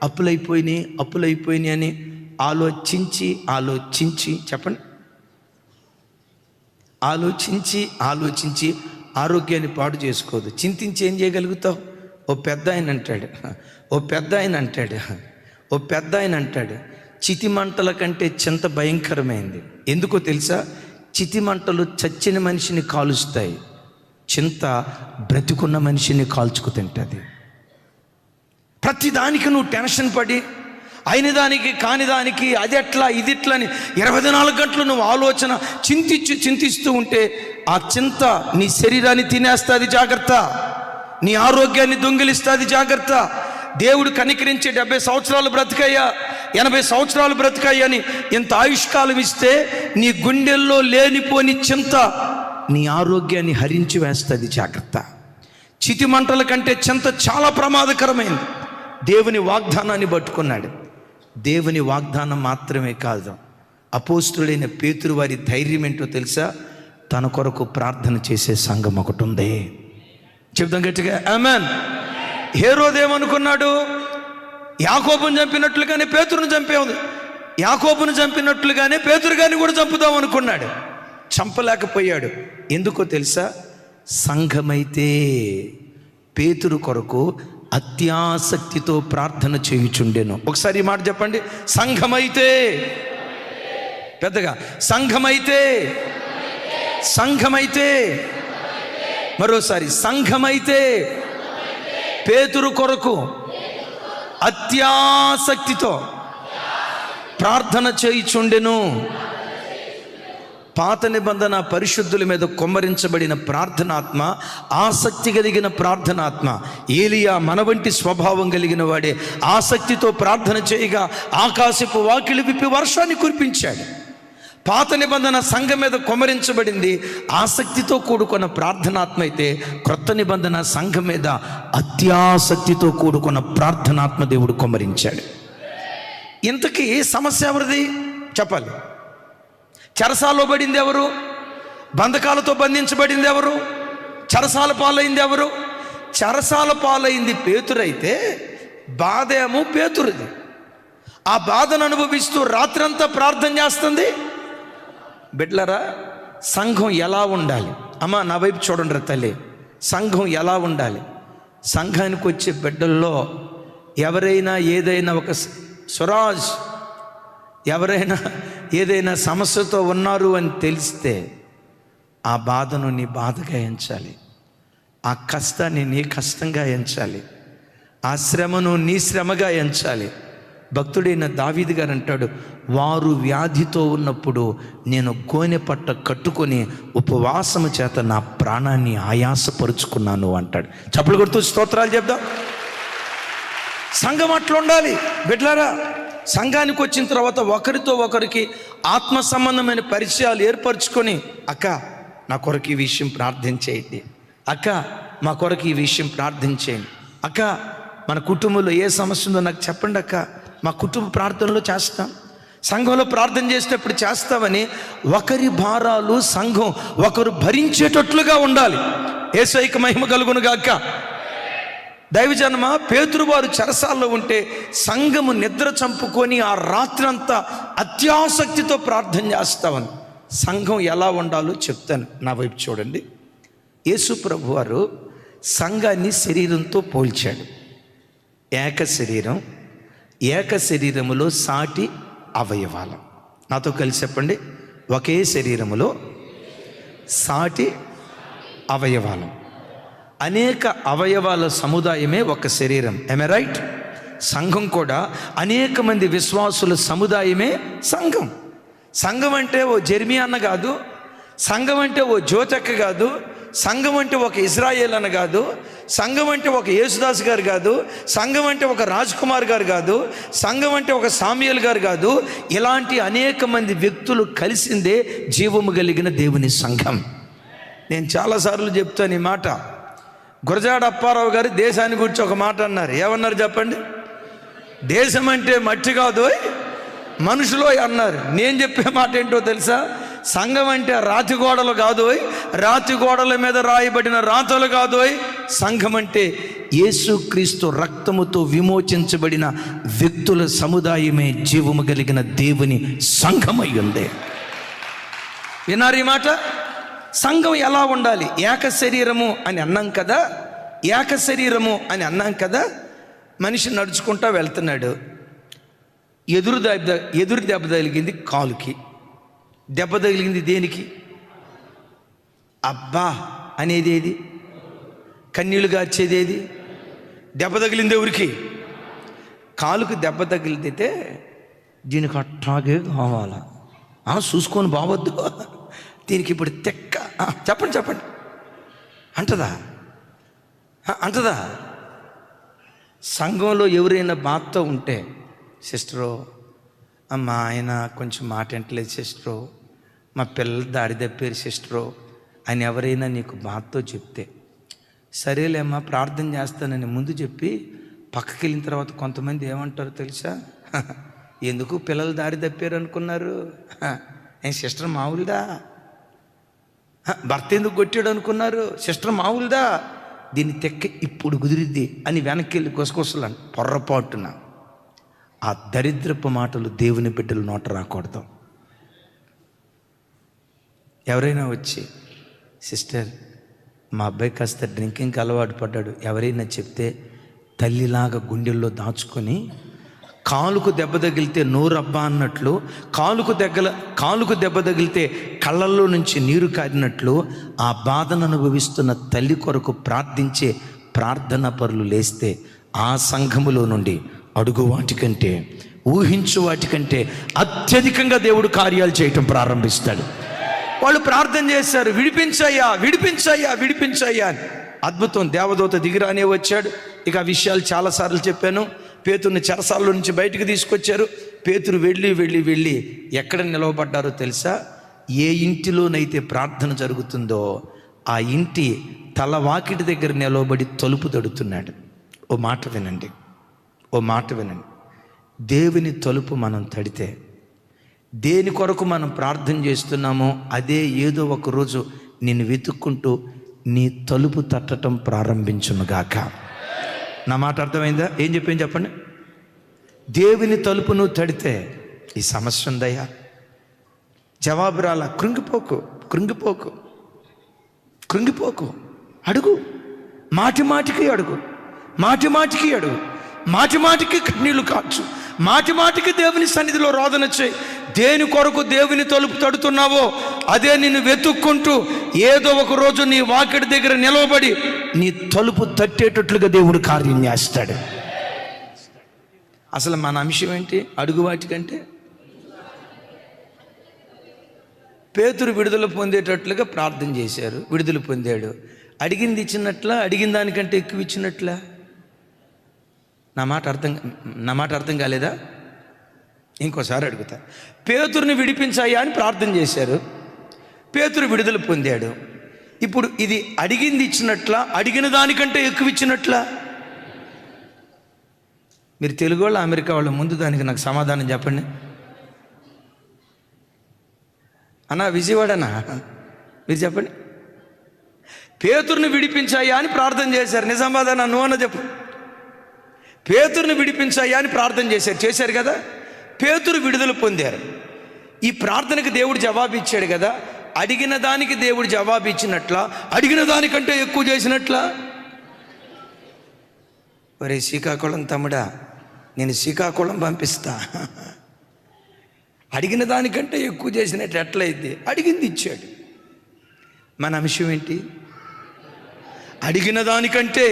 S1: అప్పులైపోయినాయి అని ఆలోచించి చెప్పండి, ఆలోచించి ఆరోగ్యాన్ని పాడు చేసుకోదు. చింతించి ఏం చేయగలుగుతావు? ఓ పెద్ద ఆయన అంటాడు చితి మంటల కంటే చింత భయంకరమైంది. ఎందుకో తెలుసా? చితి మంటలు చచ్చిన మనిషిని కాలుస్తాయి, చింత బ్రతికున్న మనిషిని కాల్చుకు తింటుంది. ప్రతిదానికి నువ్వు టెన్షన్ పడి, అయిన దానికి కాని దానికి అది ఎట్లా ఇది ఎట్లా అని 24 గంటలు నువ్వు ఆలోచన చింతిస్తూ ఉంటే ఆ చింత నీ శరీరాన్ని తినేస్తుంది, జాగ్రత్త. నీ ఆరోగ్యాన్ని దొంగిలిస్తుంది, జాగ్రత్త. దేవుడు కనికరించి 70 సంవత్సరాలు బ్రతికయ్యా, 80 సంవత్సరాలు బ్రతికయ్యా అని ఇంత ఆయుష్కాలం ఇస్తే నీ గుండెల్లో లేనిపోని చింత నీ ఆరోగ్యాన్ని హరించి వేస్తుంది, జాగ్రత్త. చితి మంటల కంటే చింత చాలా ప్రమాదకరమైంది. దేవుని వాగ్దానాన్ని పట్టుకున్నాడు. దేవుని వాగ్దానం మాత్రమే కాదు, అపోస్తుడైన పేతురు వారి ధైర్యం ఏంటో తెలుసా? తన కొరకు ప్రార్థన చేసే సంఘం ఒకటి ఉంది. చెప్దాం గట్టిగా ఆమేన్. హేరోదు ఏమనుకున్నాడు? యాకోబును చంపినట్లుగానే పేతురును చంపేది, యాకోబును చంపినట్లుగానే పేతురు గారిని కూడా చంపుదాం అనుకున్నాడు. చంపలేకపోయాడు. ఎందుకో తెలుసా? సంఘమైతే పేతురు కొరకు అత్యాసక్తితో ప్రార్థన చేయుచుండెను. ఒకసారి ఈ మాట చెప్పండి, సంఘమైతే. పెద్దగా, సంఘమైతే. మరోసారి, సంఘమైతే పేతురు కొరకు అత్యాసక్తితో ప్రార్థన చేయుచుండెను. పాత నిబంధన పరిశుద్ధుల మీద కుమ్మరించబడిన ప్రార్థనాత్మ, ఆసక్తి కలిగిన ప్రార్థనాత్మ. ఏలియా మన వంటి స్వభావం కలిగిన వాడే ఆసక్తితో ప్రార్థన చేయగా ఆకాశపు వాకిలి విప్పి వర్షాన్ని కురిపించాడు. పాత నిబంధన సంఘం మీద కుమ్మరించబడింది ఆసక్తితో కూడుకున్న ప్రార్థనాత్మ అయితే, క్రొత్త నిబంధన సంఘం మీద అత్యాసక్తితో కూడుకున్న ప్రార్థనాత్మ దేవుడు కుమ్మరించాడు. ఇంతకీ సమస్య ఎవరిది చెప్పాలి? చెరసాల్లో పడింది ఎవరు? బంధకాలతో బంధించబడింది ఎవరు? చెరసాల పాలైంది ఎవరు? చెరసాల పాలైంది పేతురైతే బాధ ఏమో పేతురుది. ఆ బాధను అనుభవిస్తూ రాత్రంతా ప్రార్థన చేస్తుంది. బిడ్లరా, సంఘం ఎలా ఉండాలి? అమ్మ నా వైపు చూడండి తల్లి, సంఘం ఎలా ఉండాలి? సంఘానికి వచ్చే బిడ్డల్లో ఎవరైనా ఏదైనా ఒక స్వరాజ్, ఎవరైనా ఏదైనా సమస్యతో ఉన్నారు అని తెలిస్తే ఆ బాధను నీ బాధగా ఎంచాలి, ఆ కష్టాన్ని నీ కష్టంగా ఎంచాలి, ఆ శ్రమను నీ శ్రమగా ఎంచాలి. భక్తుడైన దావీదు గారు అంటాడు, వారు వ్యాధితో ఉన్నప్పుడు నేను గోనె పట్ట కట్టుకొని ఉపవాసము చేత నా ప్రాణాన్ని ఆయాసపరుచుకున్నాను అంటాడు. చప్పలు కొడుతూ స్తోత్రాలు చెప్దాం. సంఘం అట్లా ఉండాలి బిడ్డలారా. సంఘానికి వచ్చిన తర్వాత ఒకరితో ఒకరికి ఆత్మ సంబంధమైన పరిచయాలు ఏర్పరచుకొని, అక్క నా కొరకు ఈ విషయం ప్రార్థించేయండి, అక్క మా కొరకు ఈ విషయం ప్రార్థించేయండి, అక్క మన కుటుంబంలో ఏ సమస్య ఉందో నాకు చెప్పండి అక్క, మా కుటుంబ ప్రార్థనలో చేస్తాం, సంఘంలో ప్రార్థన చేసేటప్పుడు చేస్తామని ఒకరి భారాలు సంఘం ఒకరు భరించేటట్లుగా ఉండాలి. యేసయ్యకు మహిమ కలుగును గాక. దైవజనమ, పేతురు వారు చెరసాల్లో ఉంటే సంఘము నిద్ర చంపుకొని ఆ రాత్రంతా అత్యాసక్తితో ప్రార్థన చేస్తామని. సంఘం ఎలా ఉండాలో చెప్తాను, నా వైపు చూడండి. యేసు ప్రభు వారు సంఘాన్ని శరీరంతో పోల్చాడు. ఏక శరీరం, ఏక శరీరములో సాటి అవయవాలు. నాతో కలిసి చెప్పండి, ఒకే శరీరములో సాటి అవయవాలు. అనేక అవయవాల సముదాయమే ఒక శరీరం. am I right? సంఘం కూడా అనేక మంది విశ్వాసుల సముదాయమే సంఘం. సంఘం అంటే ఓ జెర్మియా అన్న కాదు, సంఘం అంటే ఓ జ్యోతక్క కాదు, సంఘం అంటే ఒక ఇజ్రాయేల్ అన్న కాదు, సంఘం అంటే ఒక యేసుదాస్ గారు కాదు, సంఘం అంటే ఒక రాజ్ కుమార్ గారు కాదు, సంఘం అంటే ఒక సామ్యూయల్ గారు కాదు. ఇలాంటి అనేక మంది వ్యక్తులు కలిసిందే జీవము కలిగిన దేవుని సంఘం. నేను చాలాసార్లు చెప్తాను ఈ మాట. గురజాడ అప్పారావు గారు దేశాన్ని గురించి ఒక మాట అన్నారు. ఏమన్నారు చెప్పండి? దేశం అంటే మట్టి కాదు మనుషులో అన్నారు. నేను చెప్పే మాట ఏంటో తెలుసా? సంఘం అంటే రాతి గోడలు కాదు, రాతి గోడల మీద రాయబడిన రాతలు కాదు. సంఘం అంటే యేసుక్రీస్తు రక్తముతో విమోచించబడిన వ్యక్తుల సముదాయమే జీవము కలిగిన దేవుని సంఘమై ఉంది. విన్నారు ఈ మాట? సంఘం ఎలా ఉండాలి? ఏక శరీరము అని అన్నాం కదా, ఏక శరీరము అని అన్నాం కదా. మనిషి నడుచుకుంటా వెళ్తున్నాడు, ఎదురు దెబ్బ తగిలింది కాలుకి. దెబ్బ తగిలింది దేనికి? అబ్బా అనేది ఏది? కన్నీళ్ళు గార్చేది ఏది? దెబ్బ తగిలింది ఎవరికి? కాలుకి దెబ్బ తగిలితే దీనికి అట్టాగే కావాలా? చూసుకొని బావద్దు, దీనికి ఇప్పుడు తెక్క చెప్పండి అంటదా? సంఘంలో ఎవరైనా బాధతో ఉంటే, సిస్టరు మా ఆయన కొంచెం మాట వింటలేదు సిస్టరు, మా పిల్లలు దారి తప్పారు సిస్టరు అని ఎవరైనా నీకు బాధతో చెప్తే, సరేలేమ్మా ప్రార్థన చేస్తానని ముందు చెప్పి పక్కకి వెళ్ళిన తర్వాత కొంతమంది ఏమంటారు తెలుసా? ఎందుకు పిల్లలు దారి తప్పారు అనుకున్నారు? సిస్టర్ మామూలుదా? భర్త ఎందుకు కొట్టాడు అనుకున్నారు? సిస్టర్ మామూలుదా? దీన్ని తెక్క ఇప్పుడు కుదిరిద్ది అని వెనక్కి వెళ్ళి కొసకొసలాను. పొర్రపాటున ఆ దరిద్రపు మాటలు దేవుని బిడ్డల నోట రాకూడదు. ఎవరైనా వచ్చి, సిస్టర్ మా అబ్బాయి కాస్త డ్రింకింగ్కి అలవాటు పడ్డాడు, ఎవరైనా చెప్తే తల్లిలాగా గుండెల్లో దాచుకొని, కాలుకు దెబ్బ తగిలితే నోరబ్బా అన్నట్లు, కాలుకు దెబ్బ తగిలితే కళ్ళల్లో నుంచి నీరు కారినట్లు ఆ బాధను అనుభవిస్తున్న తల్లి కొరకు ప్రార్థించే ప్రార్థనా పరులు లేస్తే ఆ సంఘములో నుండి అడుగు వాటికంటే, ఊహించు వాటికంటే అత్యధికంగా దేవుడు కార్యాలు చేయటం ప్రారంభిస్తాడు. వాళ్ళు ప్రార్థన చేశారు, విడిపించయ్యా విడిపించయ్యా విడిపించయ్యా అని. అద్భుతం, దేవదూత దిగిరానే వచ్చాడు. ఇక ఆ విషయాలు చాలాసార్లు చెప్పాను. పేతురుని చెరసాలలో నుంచి బయటికి తీసుకొచ్చారు. పేతురు వెళ్ళి ఎక్కడ నిలవబడ్డారో తెలుసా? ఏ ఇంటిలోనైతే ప్రార్థన జరుగుతుందో ఆ ఇంటి తలవాకిటి దగ్గర నిలవబడి తలుపు తడుతున్నాడు. ఓ మాట వినండి. దేవుని తలుపు మనం తడితే, దేని కొరకు మనం ప్రార్థన చేస్తున్నామో అదే ఏదో ఒక రోజు నిన్ను వెతుక్కుంటూ నీ తలుపు తట్టడం ప్రారంభించునుగాక. నా మాట అర్థమైందా? ఏం చెప్పండి. దేవుని తలుపు నువ్వు తడితే ఈ సమస్య ఉందయ్యా, జవాబు రాలా, కృంగిపోకు. అడుగు, మాటిమాటికి అడుగు, మాటిమాటికి కన్నీళ్లు కాచు, మాటిమాటికి దేవుని సన్నిధిలో రోదన చేయి. దేని కొరకు దేవుని తలుపు తడుతున్నావో అదే నిన్ను వెతుక్కుంటూ ఏదో ఒక రోజు నీ వాకిడి దగ్గర నిలవబడి నీ తలుపు తట్టేటట్లుగా దేవుడు కార్యం చేస్తాడు. అసలు మన అంశం ఏంటి? అడుగు వాటికంటే పేతురు విడుదల పొందేటట్లుగా ప్రార్థన చేశారు, విడుదల పొందాడు. అడిగింది ఇచ్చినట్లా, అడిగిన దానికంటే ఎక్కువ ఇచ్చినట్లా? నా మాట అర్థం కాలేదా? ఇంకోసారి అడుగుతా. పేతురుని విడిపించాయా అని ప్రార్థన చేశారు, పేతురు విడుదల పొందాడు. ఇప్పుడు ఇది అడిగింది ఇచ్చినట్లా, అడిగిన దానికంటే ఎక్కువ ఇచ్చినట్లా? మీరు తెలుగు వాళ్ళు, అమెరికా వాళ్ళు, ముందు దానికి నాకు సమాధానం చెప్పండి. అన్నా విజయవాడనా? మీరు చెప్పండి. పేతురుని విడిపించాయా అని ప్రార్థన చేశారు, నిజామాబాద్ నువ్వు అన్న చెప్పు. పేతురుని విడిపించాయా అని ప్రార్థన చేశారు కదా. పేతురు విడుదల పొందారు. ఈ ప్రార్థనకు దేవుడు జవాబు ఇచ్చాడు కదా. అడిగిన దానికి దేవుడు జవాబు ఇచ్చినట్లా, అడిగిన దానికంటే ఎక్కువ చేసినట్లా? ఒరే శ్రీకాకుళం తమ్ముడా, నేను శ్రీకాకుళం పంపిస్తా. అడిగిన దానికంటే ఎక్కువ చేసినట్టు ఎట్లయితే? అడిగింది ఇచ్చాడు. మన అంశం ఏంటి? అడిగిన దానికంటే,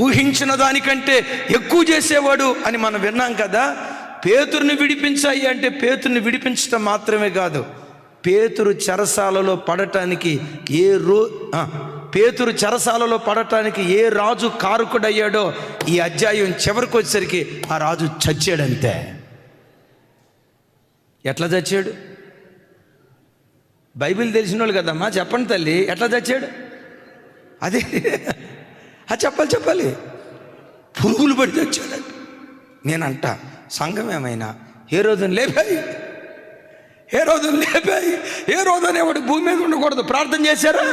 S1: ఊహించిన దానికంటే ఎక్కువ చేసేవాడు అని మనం విన్నాం కదా. పేతురుని విడిపించాయి అంటే పేతురుని విడిపించడం మాత్రమే కాదు, పేతురు చెరసాలలో పడటానికి ఏ రాజు కారకుడయ్యాడో ఈ అధ్యాయం చివరికి వచ్చేసరికి ఆ రాజు చచ్చాడంతే. ఎట్లా చచ్చాడు? బైబిల్ తెలిసిన వాళ్ళు కదమ్మా, చెప్పండి తల్లి, ఎట్లా చచ్చాడు? అదే చెప్పాలి. పురుగులు పడి చచ్చాడంట. నేనంట సంఘం ఏమైనా హేరోదుని లేపాయి, హేరోదు ఎవడు భూమి మీద ఉండకూడదు. ప్రార్థన చేశారా?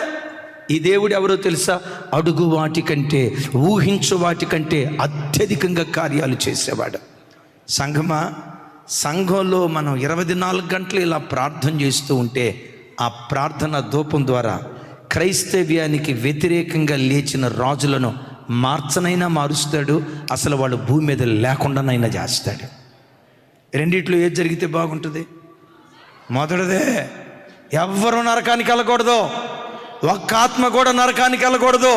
S1: ఈ దేవుడు ఎవరో తెలుసా? అడుగు వాటికంటే, ఊహించు వాటికంటే అత్యధికంగా కార్యాలు చేసేవాడు. సంఘంలో మనం 24 గంటలు ఇలా ప్రార్థన చేస్తూ ఉంటే ఆ ప్రార్థన ధూపం ద్వారా క్రైస్తవ్యానికి వ్యతిరేకంగా లేచిన రాజులను మార్చనైనా మారుస్తాడు, అసలు వాళ్ళు భూమి మీద లేకుండానైనా చేస్తాడు. రెండిట్లో ఏది జరిగితే బాగుంటుంది? మొదటిదే, ఎవ్వరూ నరకానికి వెళ్ళకూడదు, ఒక్క ఆత్మ కూడా నరకానికి వెళ్ళకూడదు.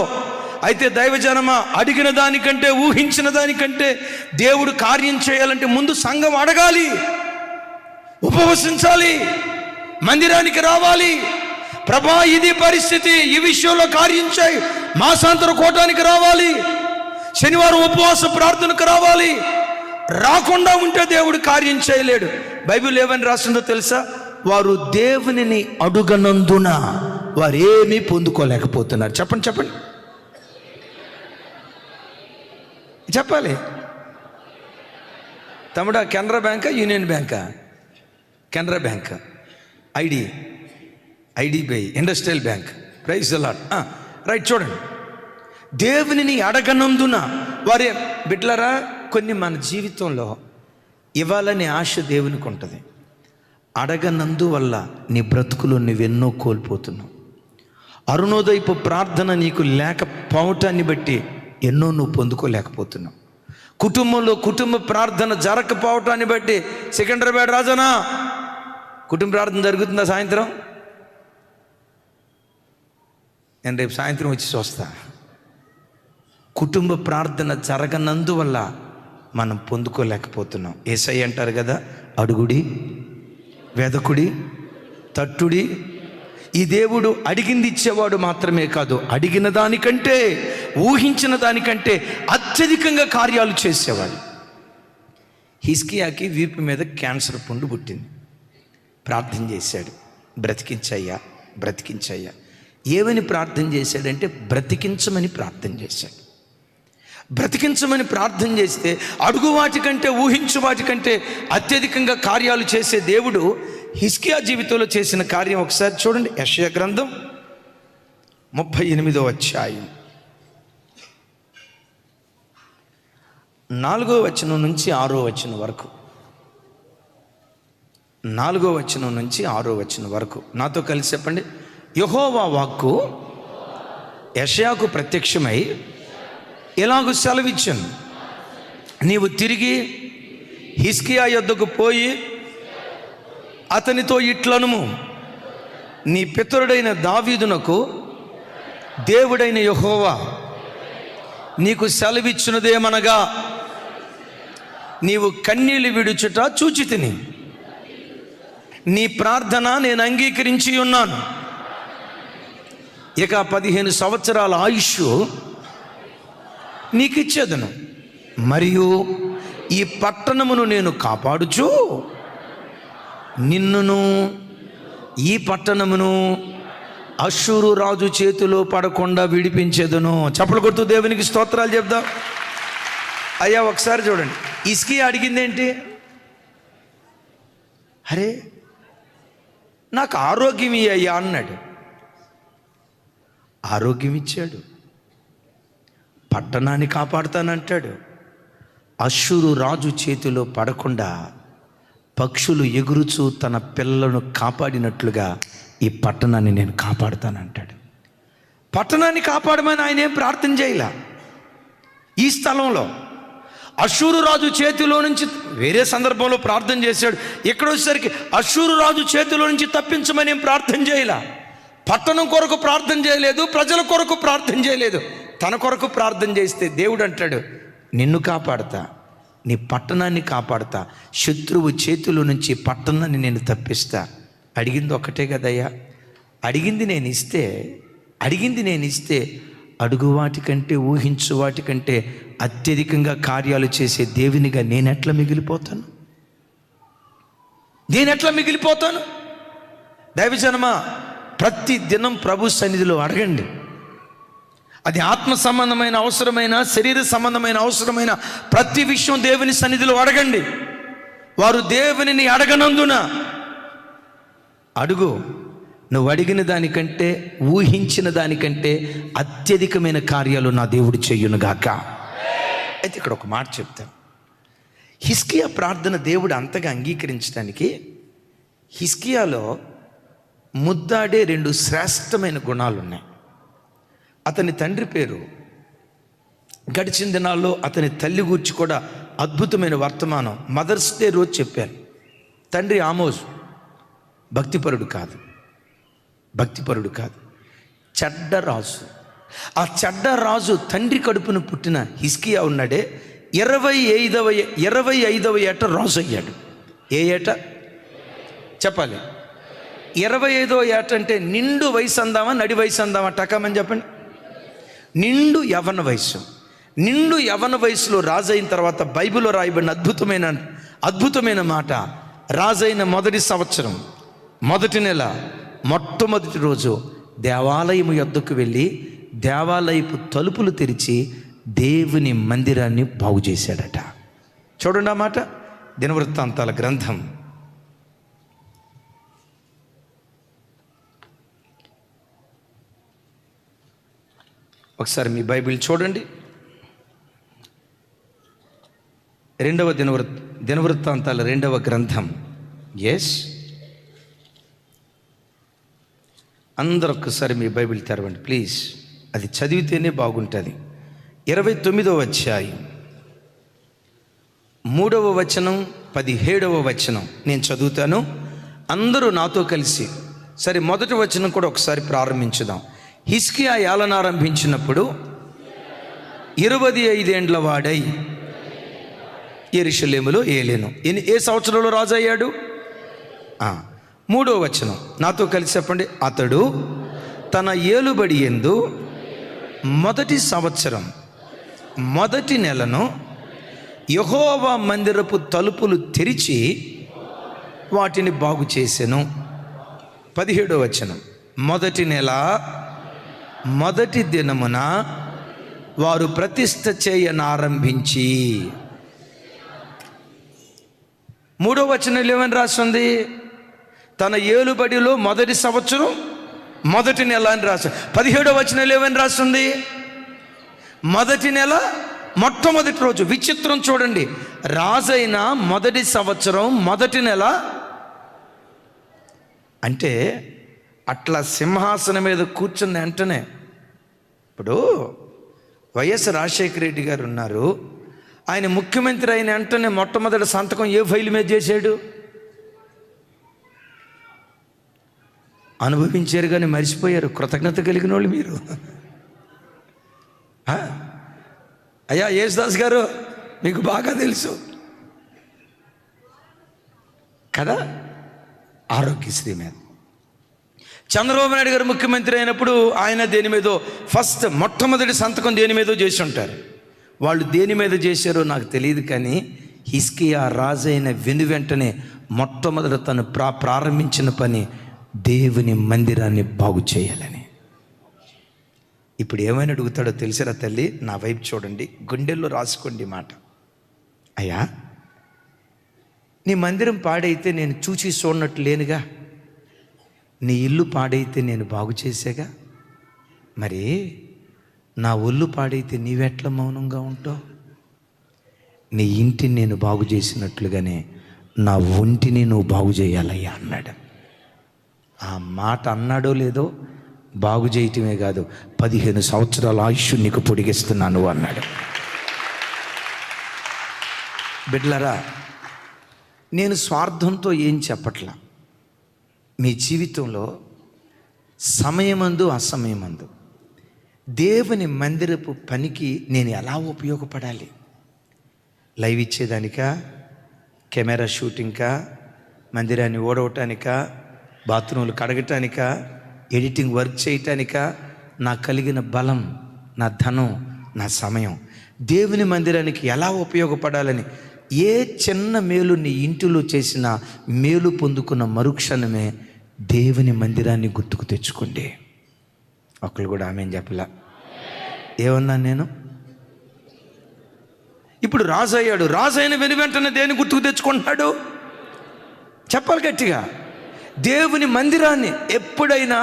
S1: అయితే దైవజనమా, అడిగిన దానికంటే, ఊహించిన దానికంటే దేవుడు కార్యం చేయాలంటే ముందు సంఘం అడగాలి, ఉపవసించాలి, మందిరానికి రావాలి. ప్రభా ఇది పరిస్థితి, ఈ విషయంలో కార్యం చేయి, మాసాంతర కూటానికి రావాలి, శనివారం ఉపవాస ప్రార్థనకు రావాలి. రాకుండా ఉంటే దేవుడు కార్యం చేయలేడు. బైబిల్ ఏమని రాస్తుందో తెలుసా? వారు దేవునిని అడుగనందున వారు ఏమీ పొందుకోలేకపోతున్నారు. చెప్పండి చెప్పాలి తమ్ముడా. కెనరా బ్యాంకా, యూనియన్ బ్యాంకా? Canara bank, IDBI, industrial bank. Praise the lord. Right, చూడండి. దేవునిని అడగనందున వారే బిడ్డలారా, కొన్ని మన జీవితంలో ఇవ్వాలని ఆశ దేవునికి ఉంటుంది. అడగనందువల్ల నీ బ్రతుకులో నువ్వెన్నో కోల్పోతున్నావు. అరుణోదయపు ప్రార్థన నీకు లేకపోవటాన్ని బట్టి ఎన్నో నువ్వు పొందుకోలేకపోతున్నావు. కుటుంబంలో కుటుంబ ప్రార్థన జరగకపోవటాన్ని బట్టి, సికింద్రాబాద్ రాజనా కుటుంబ ప్రార్థన జరుగుతుందా సాయంత్రం? నేను రేపు సాయంత్రం వచ్చి చూస్తా. కుటుంబ ప్రార్థన జరగనందువల్ల మనం పొందుకోలేకపోతున్నాం. యేసయ్య అంటారు కదా, అడుగుడి, వెదకుడి, తట్టుడి, ఈ దేవుడు అడిగింది ఇచ్చేవాడు మాత్రమే కాదు, అడిగిన దానికంటే, ఊహించిన దానికంటే అత్యధికంగా కార్యాలు చేసేవాడు. హిజ్కియాకి వీపు మీద క్యాన్సర్ పుండు పుట్టింది. ప్రార్థన చేశాడు, బ్రతికించయ్యా, బ్రతికించయ్యా. ఏమని ప్రార్థన చేశాడంటే బ్రతికించమని ప్రార్థన చేశాడు. బ్రతికించమని ప్రార్థన చేస్తే అడుగు వాటికంటే, ఊహించు వాటికంటే అత్యధికంగా కార్యాలు చేసే దేవుడు హిజ్కియా జీవితంలో చేసిన కార్యం ఒకసారి చూడండి. యెషయా గ్రంథం 38వ అధ్యాయం 4వ వచనం నుంచి 6వ వచనం వరకు. 4వ వచనం నుంచి 6వ వచనం వరకు నాతో కలిసి చెప్పండి. యెహోవా వాక్కు యెషయాకు ప్రత్యక్షమై ఇలాగు సెలవిచ్చాను, నీవు తిరిగి హిజ్కియా యొద్దకు పోయి అతనితో ఇట్లనుము, నీ పితరుడైన దావీదునకు దేవుడైన యెహోవా నీకు సెలవిచ్చినదేమనగా, నీవు కన్నీళ్లు విడుచుట చూచితిని, నీ ప్రార్థన నేను అంగీకరించి ఉన్నాను. ఇక 15 సంవత్సరాల ఆయుష్ నీకు ఇచ్చేదను, మరియు ఈ పట్టణమును నేను కాపాడుచు నిన్నును ఈ పట్టణమును అష్షూరు రాజు చేతిలో పడకుండా విడిపించేదను. చప్పలు కొడుతూ దేవునికి స్తోత్రాలు చెప్దాం. అయ్యా ఒకసారి చూడండి, హిజ్కియా అడిగింది ఏంటి? అరే నాకు ఆరోగ్యం ఇయ్యా అన్నాడు. ఆరోగ్యం ఇచ్చాడు, పట్టణాన్ని కాపాడుతానంటాడు. అష్షూరు రాజు చేతిలో పడకుండా పక్షులు ఎగురుచూ తన పిల్లలను కాపాడినట్లుగా ఈ పట్టణాన్ని నేను కాపాడుతానంటాడు. పట్టణాన్ని కాపాడమని ఆయన ఏం ప్రార్థన చేయలే. ఈ స్థలంలో అష్షూరు రాజు చేతిలో నుంచి వేరే సందర్భంలో ప్రార్థన చేశాడు. ఇక్కడ వచ్చేసరికి అష్షూరు రాజు చేతిలో నుంచి తప్పించమని ఏం ప్రార్థన చేయలే. పట్టణం కొరకు ప్రార్థన చేయలేదు, ప్రజల కొరకు ప్రార్థన చేయలేదు, తన కొరకు ప్రార్థన చేస్తే దేవుడు అంటాడు, నిన్ను కాపాడతా, నీ పట్టణాన్ని కాపాడతా, శత్రువు చేతిలో నుంచి పట్టణాన్ని నేను తప్పిస్తా. అడిగింది ఒక్కటే కదయ్యా, అడిగింది నేను ఇస్తే అడుగు వాటికంటే, ఊహించు వాటికంటే అత్యధికంగా కార్యాలు చేసే దేవునిగా నేనెట్లా మిగిలిపోతాను? దైవజనమా, ప్రతి దినం ప్రభు సన్నిధిలో అడగండి. అది ఆత్మ సంబంధమైన అవసరమైన, శరీర సంబంధమైన అవసరమైన ప్రతి విషయం దేవుని సన్నిధిలో అడగండి. వారు దేవునిని అడగనందున అడుగు, నువ్వు అడిగిన దానికంటే, ఊహించిన దానికంటే అత్యధికమైన కార్యాలు నా దేవుడు చెయ్యునుగాక. అయితే ఇక్కడ ఒక మాట చెప్తాను. హిజ్కియా ప్రార్థన దేవుడు అంతగా అంగీకరించడానికి హిజ్కియాలో ముద్దాడే 2 శ్రేష్టమైన గుణాలు ఉన్నాయి. అతని తండ్రి పేరు, గడిచిన దినాల్లో అతని తల్లి గూర్చి కూడా అద్భుతమైన వర్తమానం మదర్స్ డే రోజు చెప్పాను. తండ్రి ఆమోజు భక్తిపరుడు కాదు, చెడ్డ రాజు. ఆ చెడ్డ రాజు తండ్రి కడుపును పుట్టిన హిజ్కియా ఉన్నాడే 25వ ఏట రాజు అయ్యాడు. ఏ ఏట చెప్పాలి? 25వ ఏట అంటే నిండు వయసు అందామా, నడి వయసు అందామా? టకామని చెప్పండి. నిండు యవ్వన వయసు. నిండు యవ్వన వయసులో రాజైన తర్వాత బైబిల్లో రాయబడిన అద్భుతమైన మాట, రాజైన మొదటి సంవత్సరం, మొదటి నెల, మొట్టమొదటి రోజు దేవాలయము యొద్దకు వెళ్ళి దేవాలయపు తలుపులు తెరిచి దేవుని మందిరాన్ని బాగు చేశాడట. చూడండి ఆ మాట, దినవృత్తాంతాల గ్రంథం 1 మీ బైబిల్ చూడండి. 2వ దినవృత్తాంతాల 2వ గ్రంథం. అందరూ ఒక్కసారి మీ బైబిల్ తెరవండి ప్లీజ్, అది చదివితేనే బాగుంటుంది. 29వ అధ్యాయం 3వ వచనం, 17వ వచనం నేను చదువుతాను, అందరూ నాతో కలిసి. సరే, మొదటి వచనం కూడా ఒకసారి ప్రారంభించుదాం. హిజ్కియా ఏలనారంభించినప్పుడు 25 ఏండ్ల వాడై యెరూషలేములో ఏలెను. ఏ సంవత్సరంలో రాజు అయ్యాడు? 3వ వచనం నాతో కలిసి చెప్పండి. అతడు తన ఏలుబడి యందు మొదటి సంవత్సరం మొదటి నెలను యెహోవా మందిరపు తలుపులు తెరిచి వాటిని బాగు చేసెను. 17వ వచనం మొదటి నెల మొదటి దినమున వారు ప్రతిష్ఠ చేయనారంభించి. 3వ వచనంలో ఏమని రాస్తుంది? తన ఏలుబడిలో మొదటి సంవత్సరం మొదటి నెల అని రాస్తుంది. 17వ వచనంలో ఏమని రాస్తుంది? మొదటి నెల మొట్టమొదటి రోజు. విచిత్రం చూడండి, రాజైన మొదటి సంవత్సరం మొదటి నెల అంటే అట్లా సింహాసనం మీద కూర్చున్న వెంటనే, ఇప్పుడు వైఎస్ రాజశేఖర రెడ్డి గారు ఉన్నారు, ఆయన ముఖ్యమంత్రి అయిన వెంటనే మొట్టమొదటి సంతకం ఏ ఫైల్ మీద చేశాడు? అనుభవించారు కానీ మర్చిపోయారు. కృతజ్ఞత కలిగిన వాళ్ళు మీరు. అయ్యా యేసుదాస్ గారు, మీకు బాగా తెలుసు కదా ఆరోగ్యశ్రీ మీద. చంద్రబాబు నాయుడు గారు ముఖ్యమంత్రి అయినప్పుడు ఆయన దేని మీదో ఫస్ట్ మొట్టమొదటి సంతకం దేని మీదో చేసి ఉంటారు. వాళ్ళు దేని మీద చేశారో నాకు తెలియదు, కానీ హిజ్కియా రాజైన వెంటనే మొట్టమొదట తను ప్రారంభించిన పని దేవుని మందిరాన్ని బాగు చేయాలని. ఇప్పుడు ఏమైనా అడుగుతాడో తెలిసిరా తల్లి? నా వైపు చూడండి, గుండెల్లో రాసుకోండి మాట. అయ్యా, నీ మందిరం పాడైతే నేను చూసి చూడనట్టు లేనుగా, నీ ఇల్లు పాడైతే నేను బాగు చేసేగా, మరి నా ఒళ్ళు పాడైతే నీవెట్లా మౌనంగా ఉంటావు? నీ ఇంటిని నేను బాగు చేసినట్లుగానే నా ఒంటిని నువ్వు బాగు చేయాలయ్యా అన్నాడు. ఆ మాట అన్నాడో లేదో, బాగు చేయటమే కాదు 15 సంవత్సరాల ఆయుష్ నీకు పొడిగిస్తున్నాను అన్నాడు. బిడ్డలారా, నేను స్వార్థంతో ఏం చెప్పట్లా. మీ జీవితంలో సమయమందు అసమయమందు దేవుని మందిరపు పనికి నేను ఎలా ఉపయోగపడాలి? లైవ్ ఇచ్చేదానికా, కెమెరా షూటింగ్కా, మందిరాన్ని ఓడవటానికా, బాత్రూములు కడగటానికా, ఎడిటింగ్ వర్క్ చేయటానికా నాకు కలిగిన బలం, నా ధనం, నా సమయం దేవుని మందిరానికి ఎలా ఉపయోగపడాలని ఏ చిన్న మేలు నీ ఇంటిలో చేసిన మేలు పొందుకున్న మరుక్షణమే దేవుని మందిరాన్ని గుర్తుకు తెచ్చుకోండి. ఒకళ్ళు కూడా ఆమె చెప్పలా. ఏమన్నా నేను? ఇప్పుడు రాజు అయ్యాడు, రాజు అయిన వెంటనే దేని గుర్తుకు తెచ్చుకుంటున్నాడు? చెప్పాలి గట్టిగా. దేవుని మందిరాన్ని. ఎప్పుడైనా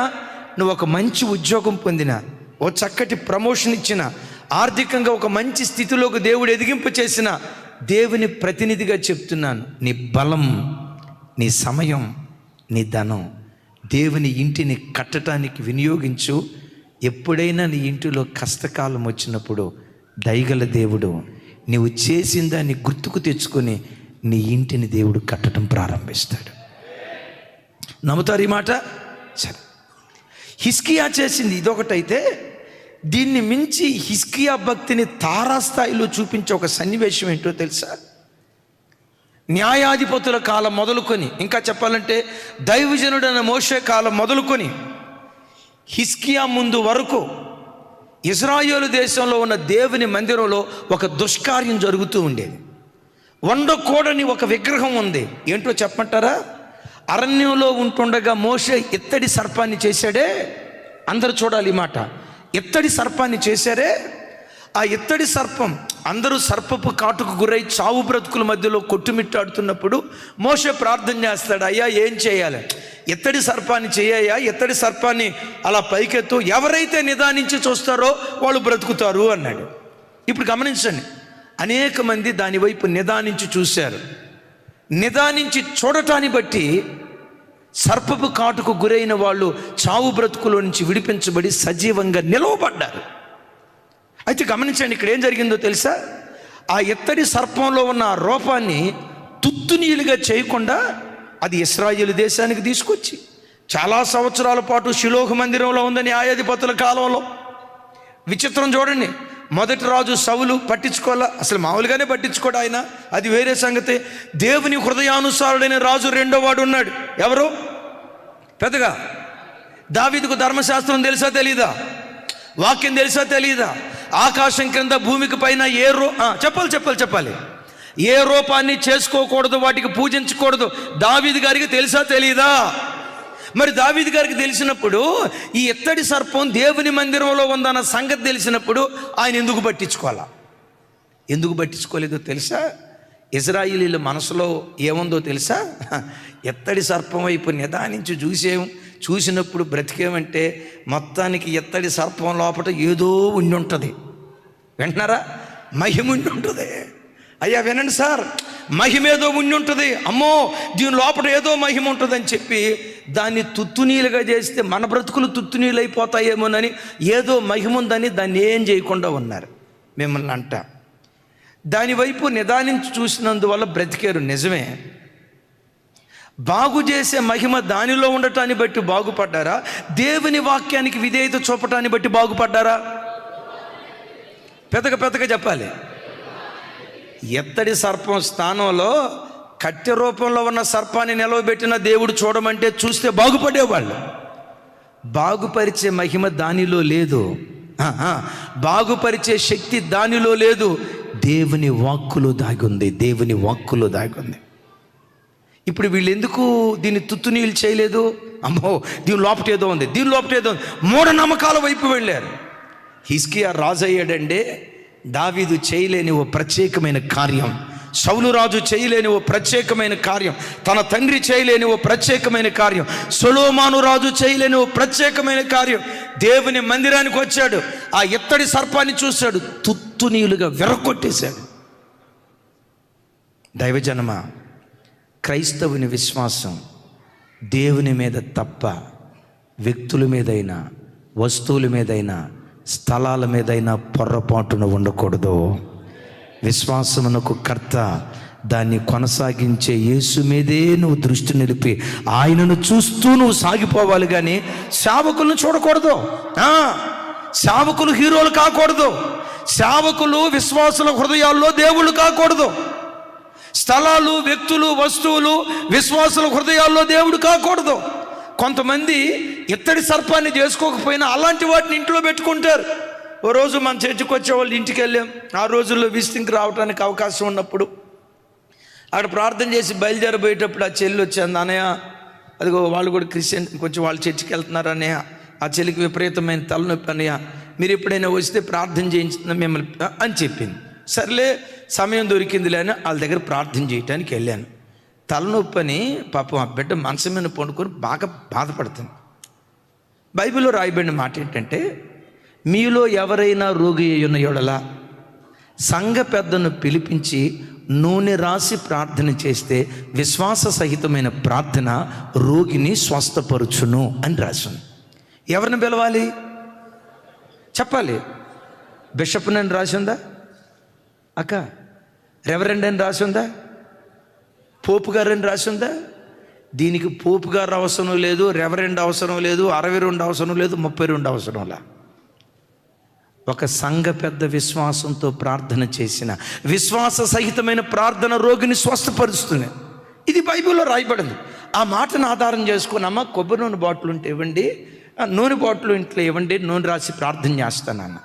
S1: నువ్వు ఒక మంచి ఉద్యోగం పొందినా, ఓ చక్కటి ప్రమోషన్ ఇచ్చిన, ఆర్థికంగా ఒక మంచి స్థితిలోకి దేవుడు ఎదిగింపు చేసిన, దేవుని ప్రతినిధిగా చెప్తున్నాను, నీ బలం, నీ సమయం, నీ ధనం దేవుని ఇంటిని కట్టడానికి వినియోగించు. ఎప్పుడైనా నీ ఇంటిలో కష్టకాలం వచ్చినప్పుడు దయగల దేవుడు నీవు చేసిన దాన్ని గుర్తుకు తెచ్చుకొని నీ ఇంటిని దేవుడు కట్టడం ప్రారంభిస్తాడు. నమ్ముతారు ఈ మాట? సరే, హిజ్కియా చేసింది ఇదొకటైతే, దీన్ని మించి హిజ్కియా భక్తిని తారాస్థాయిలో చూపించే ఒక సన్నివేశం ఏంటో తెలుసా? న్యాయాధిపతుల కాలం మొదలుకొని, ఇంకా చెప్పాలంటే దైవజనుడైన మోషే కాలం మొదలుకొని హిజ్కియా ముందు వరకు ఇజ్రాయేలు దేశంలో ఉన్న దేవుని మందిరంలో ఒక దుష్కార్యం జరుగుతూ ఉండేది. వండకూడని ఒక విగ్రహం ఉంది. ఏంటో చెప్పమంటారా? అరణ్యంలో ఉంటుండగా మోషే ఇత్తడి సర్పాన్ని చేశాడే. అందరూ చూడాలి ఈ మాట. ఇత్తడి సర్పాన్ని చేశారే. ఆ ఇత్తడి సర్పం, అందరూ సర్పపు కాటుకు గురై చావు బ్రతుకుల మధ్యలో కొట్టుమిట్టాడుతున్నప్పుడు మోషే ప్రార్థన చేస్తాడు, అయ్యా ఏం చేయాలి? ఇత్తడి సర్పాన్ని చేయయ్యా, ఇత్తడి సర్పాన్ని అలా పైకెత్తు, ఎవరైతే నిదానించి చూస్తారో వాళ్ళు బ్రతుకుతారు అన్నాడు. ఇప్పుడు గమనించండి, అనేక మంది దాని వైపు నిదానించి చూశారు. నిదానించి చూడటాన్ని బట్టి సర్పపు కాటుకు గురైన వాళ్ళు చావు బ్రతుకులో నుంచి విడిపించబడి సజీవంగా నిలవబడ్డారు. అయితే గమనించండి, ఇక్కడ ఏం జరిగిందో తెలుసా? ఆ ఇత్తడి సర్పంలో ఉన్న ఆ రూపాన్ని తుత్తునీలుగా చేయకుండా అది ఇశ్రాయేలు దేశానికి తీసుకొచ్చి చాలా సంవత్సరాల పాటు షిలోహు మందిరంలో ఉందని న్యాయాధిపతుల కాలంలో. విచిత్రం చూడండి, మొదటి రాజు సౌలు పట్టించుకోవాలా, అసలు మామూలుగానే పట్టించుకోడు ఆయన, అది వేరే సంగతి. దేవుని హృదయానుసారుడైన రాజు రెండో వాడు ఉన్నాడు. ఎవరు? పెద్దగా. దావీదుకు ధర్మశాస్త్రం తెలుసా తెలీదా? వాక్యం తెలుసా తెలీదా? ఆకాశం క్రింద భూమికి పైన చెప్పాలి ఏ రూపాన్ని చేసుకోకూడదు, వాటికి పూజించకూడదు. దావీదు గారికి తెలుసా తెలీదా? మరి దావీదు గారికి తెలిసినప్పుడు ఈ ఇత్తడి సర్పం దేవుని మందిరంలో ఉందన్న సంగతి తెలిసినప్పుడు ఆయన ఎందుకు పట్టించుకోలేదో తెలుసా? ఇజ్రాయేలీల మనసులో ఏముందో తెలుసా? ఎత్తడి సర్పం వైపు నిదానించి చూసినప్పుడు బ్రతికేమంటే మొత్తానికి ఎత్తడి సర్పం లోపల ఏదో ఉండి ఉంటుంది. వింటున్నారా? మహిమ ఉండి ఉంటుంది. అయ్యా వినండి సార్, మహిమ ఏదో ఉండి ఉంటుంది. అమ్మో దీని లోపల ఏదో మహిమ ఉంటుందని చెప్పి దాన్ని తుత్తునీలుగా చేస్తే మన బ్రతుకులు తుత్తునీళ్ళు అయిపోతాయేమోనని, ఏదో మహిమ ఉందని దాన్ని ఏం చేయకుండా ఉన్నారు. మిమ్మల్ని అంట దానివైపు నిదానించి చూసినందువల్ల బ్రతికారు, నిజమే. బాగు చేసే మహిమ దానిలో ఉండటాన్ని బట్టి బాగుపడ్డారా? దేవుని వాక్యానికి విధేయత చూపటాన్ని బట్టి బాగుపడ్డారా? పెద్దగా చెప్పాలి. ఎత్తడి సర్పం స్థానంలో కట్టె రూపంలో ఉన్న సర్పాన్ని నిలవబెట్టిన దేవుడు చూడమంటే చూస్తే బాగుపడేవాళ్ళు. బాగుపరిచే మహిమ దానిలో లేదు, బాగుపరిచే శక్తి దానిలో లేదు. దేవుని వాక్కులో దాగుంది. ఇప్పుడు వీళ్ళు ఎందుకు దీన్ని తుత్తునీళ్ళు చేయలేదు? అమ్మో దీని లోపట ఏదో ఉంది. మూఢనమ్మకాల వైపు వెళ్ళారు. హిజ్కియా రాజు అయ్యాడంటే దావీదు చేయలేని ఓ ప్రత్యేకమైన కార్యం, సౌలు రాజు చేయలేని ఓ ప్రత్యేకమైన కార్యం, తన తండ్రి చేయలేని ఓ ప్రత్యేకమైన కార్యం, సొలొమోను రాజు చేయలేని ఓ ప్రత్యేకమైన కార్యం. దేవుని మందిరానికి వచ్చాడు, ఆ ఎత్తడి సర్పాన్ని చూశాడు, తుత్తునీలుగా విరగొట్టేశాడు. దైవజనమా, క్రైస్తవుని విశ్వాసం దేవుని మీద తప్ప వ్యక్తుల మీదైనా, వస్తువుల మీదైనా, స్థలాల మీదైనా పొర్రపాటున ఉండకూడదు. విశ్వాసమునకు కర్త, దాన్ని కొనసాగించే యేసు మీదే నువ్వు దృష్టి నిలిపి ఆయనను చూస్తూ నువ్వు సాగిపోవాలి. కానీ సేవకులను చూడకూడదు. సేవకులు హీరోలు కాకూడదు. సేవకులు విశ్వాసుల హృదయాల్లో దేవుళ్ళు కాకూడదు. స్థలాలు, వ్యక్తులు, వస్తువులు విశ్వాసుల హృదయాల్లో దేవుడు కాకూడదు. కొంతమంది ఇత్తడి సర్పాన్ని చేసుకోకపోయినా అలాంటి వాటిని ఇంట్లో పెట్టుకుంటారు. ఓ రోజు మన చర్చికి వచ్చే వాళ్ళు ఇంటికి వెళ్ళాం. ఆ రోజుల్లో విజిటింగ్కి రావడానికి అవకాశం ఉన్నప్పుడు అక్కడ ప్రార్థన చేసి బయలుదేరబోయేటప్పుడు ఆ చెల్లి వచ్చింది. అన్నయ్య, అదిగో వాళ్ళు కూడా క్రిస్టియన్, కొంచెం వాళ్ళు చర్చికి వెళ్తున్నారు అన్నయ్య, ఆ చెల్లికి విపరీతమైన తలనొప్పి అన్నయ్య, మీరు ఎప్పుడైనా వస్తే ప్రార్థన చేయించిన మిమ్మల్ని అని చెప్పింది. సర్లే సమయం దొరికిందిలే అని వాళ్ళ దగ్గర ప్రార్థన చేయటానికి వెళ్ళాను. తలనొప్పి అని పాపం ఆ బిడ్డ మనసు మీద పండుకొని బాగా బాధపడుతుంది. బైబిల్లో రాయబడిన మాట ఏంటంటే, మీలో ఎవరైనా రోగి అయిన యెడల సంఘ పెద్దను పిలిపించి నూనె రాసి ప్రార్థన చేస్తే విశ్వాస సహితమైన ప్రార్థన రోగిని స్వస్థపరుచును అని రాసింది. ఎవరిని పిలవాలి చెప్పాలి? బిషప్ని అని రాసిందా? అక్క రెవరెండ్ అని రాసిందా? పోపు గారు అని రాసిందా? దీనికి పోపు గారు అవసరం లేదు, రెవరెండ్ అవసరం లేదు, 62 అవసరం లేదు, 32 అవసరంలా. ఒక సంఘ పెద్ద విశ్వాసంతో ప్రార్థన చేసిన విశ్వాస సహితమైన ప్రార్థన రోగిని స్వస్థపరుస్తుంది. ఇది బైబిల్లో రాయబడింది. ఆ మాటను ఆధారం చేసుకుని, అమ్మ కొబ్బరి నూనె బాటిల్ ఉంటే ఇవ్వండి, నూనె బాటిల్ ఇంట్లో ఇవ్వండి, నూనె రాసి ప్రార్థన చేస్తానన్న.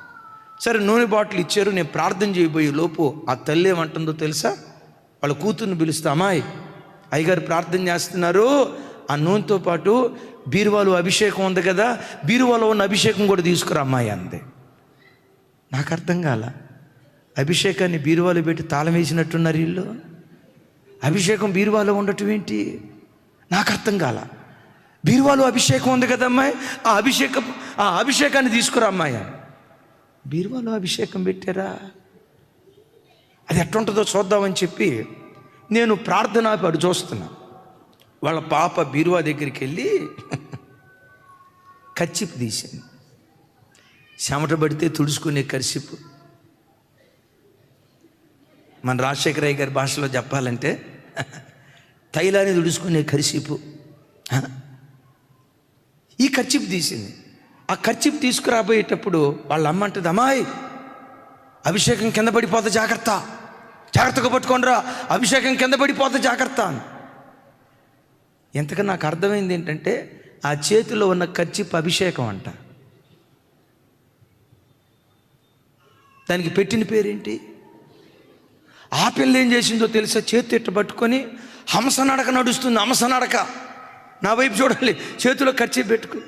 S1: సరే నూనె బాటిల్ ఇచ్చారు. నేను ప్రార్థన చేయబోయే లోపు ఆ తల్లి ఏమంటుందో తెలుసా? వాళ్ళ కూతుర్ని పిలుస్తా, అమ్మాయి అయ్యగారు ప్రార్థన చేస్తున్నారు, ఆ నూనెతో పాటు బీరువాలో అభిషేకం ఉంది కదా, బీరువాలో ఉన్న అభిషేకం కూడా తీసుకురా అమ్మాయి అంది. నాకు అర్థం కాల. అభిషేకాన్ని బీరువాలో పెట్టి తాళం వేసినట్టున్నారు వీళ్ళు. అభిషేకం బీరువాలో ఉండటం ఏంటి? నాకు అర్థం కాల. బీరువాలో అభిషేకం ఉంది కదా అమ్మాయి, ఆ అభిషేకాన్ని తీసుకురా అమ్మాయి. బీరువాలో అభిషేకం పెట్టారా? అది ఎట్లుంటుందో చూద్దామని చెప్పి నేను ప్రార్థన పడి చూస్తున్నా. వాళ్ళ పాప బీరువా దగ్గరికి వెళ్ళి కర్చీపు తీసింది. చెమట పడితే తుడుచుకునే కర్చీపు. మన రాజశేఖర అయ్య గారి భాషలో చెప్పాలంటే తైలాన్ని తుడుచుకునే కర్చీపు. ఈ కర్చీపు తీసింది. ఆ కర్చీపు తీసుకురాబోయేటప్పుడు వాళ్ళ అమ్మ అంటుంది, అమ్మాయి అభిషేకం కింద పడిపోతే జాగ్రత్తగా పట్టుకోండిరా, అభిషేకం కింద పడిపోతే జాగ్రత్త అని. ఎంతగా నాకు అర్థమైంది ఏంటంటే, ఆ చేతిలో ఉన్న కర్చీఫ్ అభిషేకం అంట. దానికి పెట్టిన పేరేంటి? ఆ పిల్ల ఏం చేసిందో తెలుసా? చేతి ఇట్ట పట్టుకొని హంస నడక నడుస్తుంది. హంస నడక, నా వైపు చూడాలి, చేతిలో కర్చీఫ్ పెట్టుకుని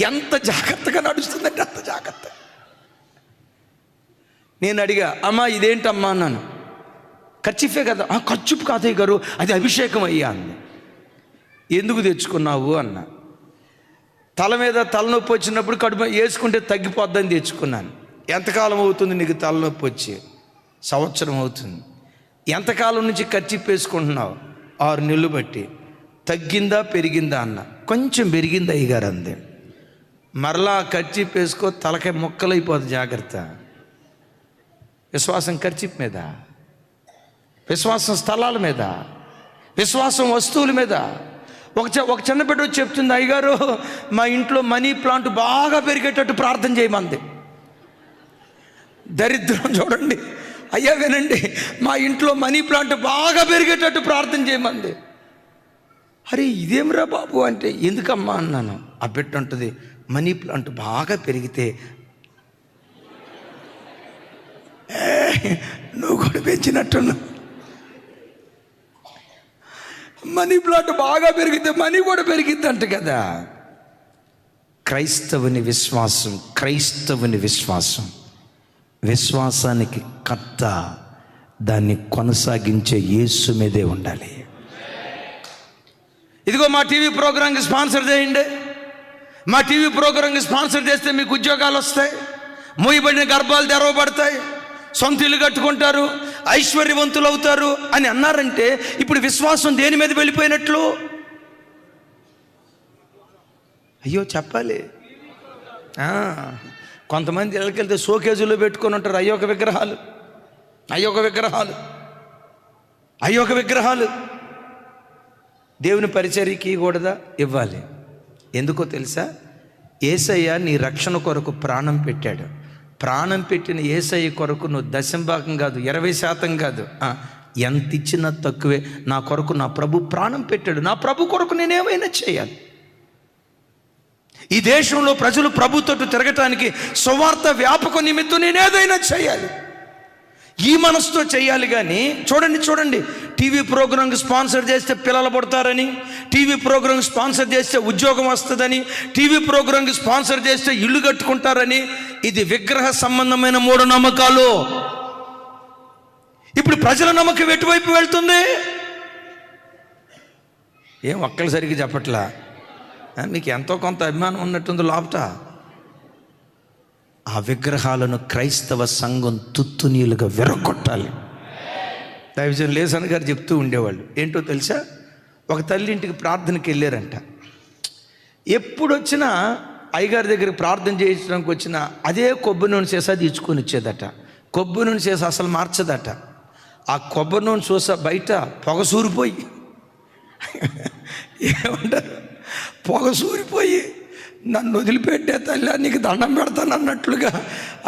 S1: ఎంత జాగ్రత్తగా నడుస్తుందంటే అంత జాగ్రత్త. నేను అడిగా, అమ్మా ఇదేంటమ్మా అన్నాను. కర్చీఫే కదా. కర్చీఫ్ కాదయ్య గారు, అది అభిషేకం అయ్యా అంది. ఎందుకు తెచ్చుకున్నావు అన్న. తల మీద తలనొప్పి వచ్చినప్పుడు కడుపు వేసుకుంటే తగ్గిపోద్దని తెచ్చుకున్నాను. ఎంతకాలం అవుతుంది నీకు తలనొప్పి వచ్చి? సంవత్సరం అవుతుంది. ఎంతకాలం నుంచి కర్చీఫ్ వేసుకుంటున్నావు? 6 నెలలు బట్టి. తగ్గిందా పెరిగిందా అన్న. కొంచెం పెరిగింది అయ్యగారు అంది. మరలా కర్చీఫ్ వేసుకో, తలకాయ మొక్కలైపోతుంది, జాగ్రత్త. విశ్వాసం కర్చీఫ్ మీద, విశ్వాసం స్థలాల మీద, విశ్వాసం వస్తువుల మీద. ఒక చిన్న బిడ్డ వచ్చి చెప్తుంది, అయ్యగారు మా ఇంట్లో మనీ ప్లాంట్ బాగా పెరిగేటట్టు ప్రార్థన చేయమంది. దరిద్రం చూడండి. అయ్యా వినండి, మా ఇంట్లో మనీ ప్లాంట్ బాగా పెరిగేటట్టు ప్రార్థన చేయమంది. అరే ఇదేమిరా బాబు అంటే, ఎందుకమ్మా అన్నాను. ఆ బిడ్డ ఉంటుంది, మనీ ప్లాంట్ బాగా పెరిగితే నువ్వు కూడా పెంచినట్టున్నావు. మనీ ప్లాంట్ బాగా పెరిగితే మనీ కూడా పెరిగిద్ది అంట కదా. క్రైస్తవుని విశ్వాసం, విశ్వాసానికి కర్త, దాన్ని కొనసాగించే యేసు మీదే ఉండాలి. ఇదిగో మా టీవీ ప్రోగ్రాంకి స్పాన్సర్ చేయండి, మా టీవీ ప్రోగ్రాంకి స్పాన్సర్ చేస్తే మీకు ఉద్యోగాలు వస్తాయి, మూయబడిన గర్భాలు తెరవబడతాయి, సొంత ఇల్లు కట్టుకుంటారు, ఐశ్వర్యవంతులు అవుతారు అని అన్నారంటే ఇప్పుడు విశ్వాసం దేని మీద వెళ్ళిపోయినట్లు? అయ్యో చెప్పాలి. కొంతమంది ఇళ్ళకెళ్తే షోకేజులో పెట్టుకొని ఉంటారు అయ్యొక విగ్రహాలు. దేవుని పరిచర్యకి కూడదా? ఇవ్వాలి. ఎందుకో తెలుసా? యేసయ్య నీ రక్షణ కొరకు ప్రాణం పెట్టాడు. ప్రాణం పెట్టిన యేసయ్య కొరకు నువ్వు 10% కాదు, 20% కాదు, ఎంత ఇచ్చినా తక్కువే. నా కొరకు నా ప్రభు ప్రాణం పెట్టాడు. నా ప్రభు కొరకు నేనేమైనా చేయాలి. ఈ దేశంలో ప్రజలు ప్రభుతో తిరగటానికి సువార్త వ్యాపక నిమిత్తం నేను ఏదైనా చేయాలి. ఈ మనసుతో చేయాలి. కానీ చూడండి, టీవీ ప్రోగ్రాంకి స్పాన్సర్ చేస్తే పిల్లలు పుడతారని, టీవీ ప్రోగ్రాంకి స్పాన్సర్ చేస్తే ఉద్యోగం వస్తుందని, టీవీ ప్రోగ్రాంకి స్పాన్సర్ చేస్తే ఇల్లు కట్టుకుంటారని, ఇది విగ్రహ సంబంధమైన మూఢనమ్మకాలు. ఇప్పుడు ప్రజల నమ్మకం ఎటువైపు వెళ్తుంది? ఏం ఒక్కళ్ళు సరిగ్గా చెప్పట్లా? మీకు ఎంతో కొంత అభిమానం ఉన్నట్టుంది లోపట. ఆ విగ్రహాలను క్రైస్తవ సంఘం తుత్తునీలుగా విరగొట్టాలి. దైవజన్ లేసన్ గారు చెప్తూ ఉండేవాళ్ళు. ఏంటో తెలుసా? ఒక తల్లి ఇంటికి ప్రార్థనకి వెళ్ళారంట. ఎప్పుడు వచ్చినా అయ్యగారి దగ్గర ప్రార్థన చేయించడానికి వచ్చినా అదే కొబ్బరి నూనె సీసా తీసుకొని వచ్చేదట. కొబ్బరి నూనె సీసా అసలు మార్చదట. ఆ కొబ్బరి నూనె సీసా బయట పొగ సూరిపోయి ఏమంటారు, పొగ సూరిపోయి నన్ను వదిలిపెట్టే తల్లి నీకు దండం పెడతాను అన్నట్లుగా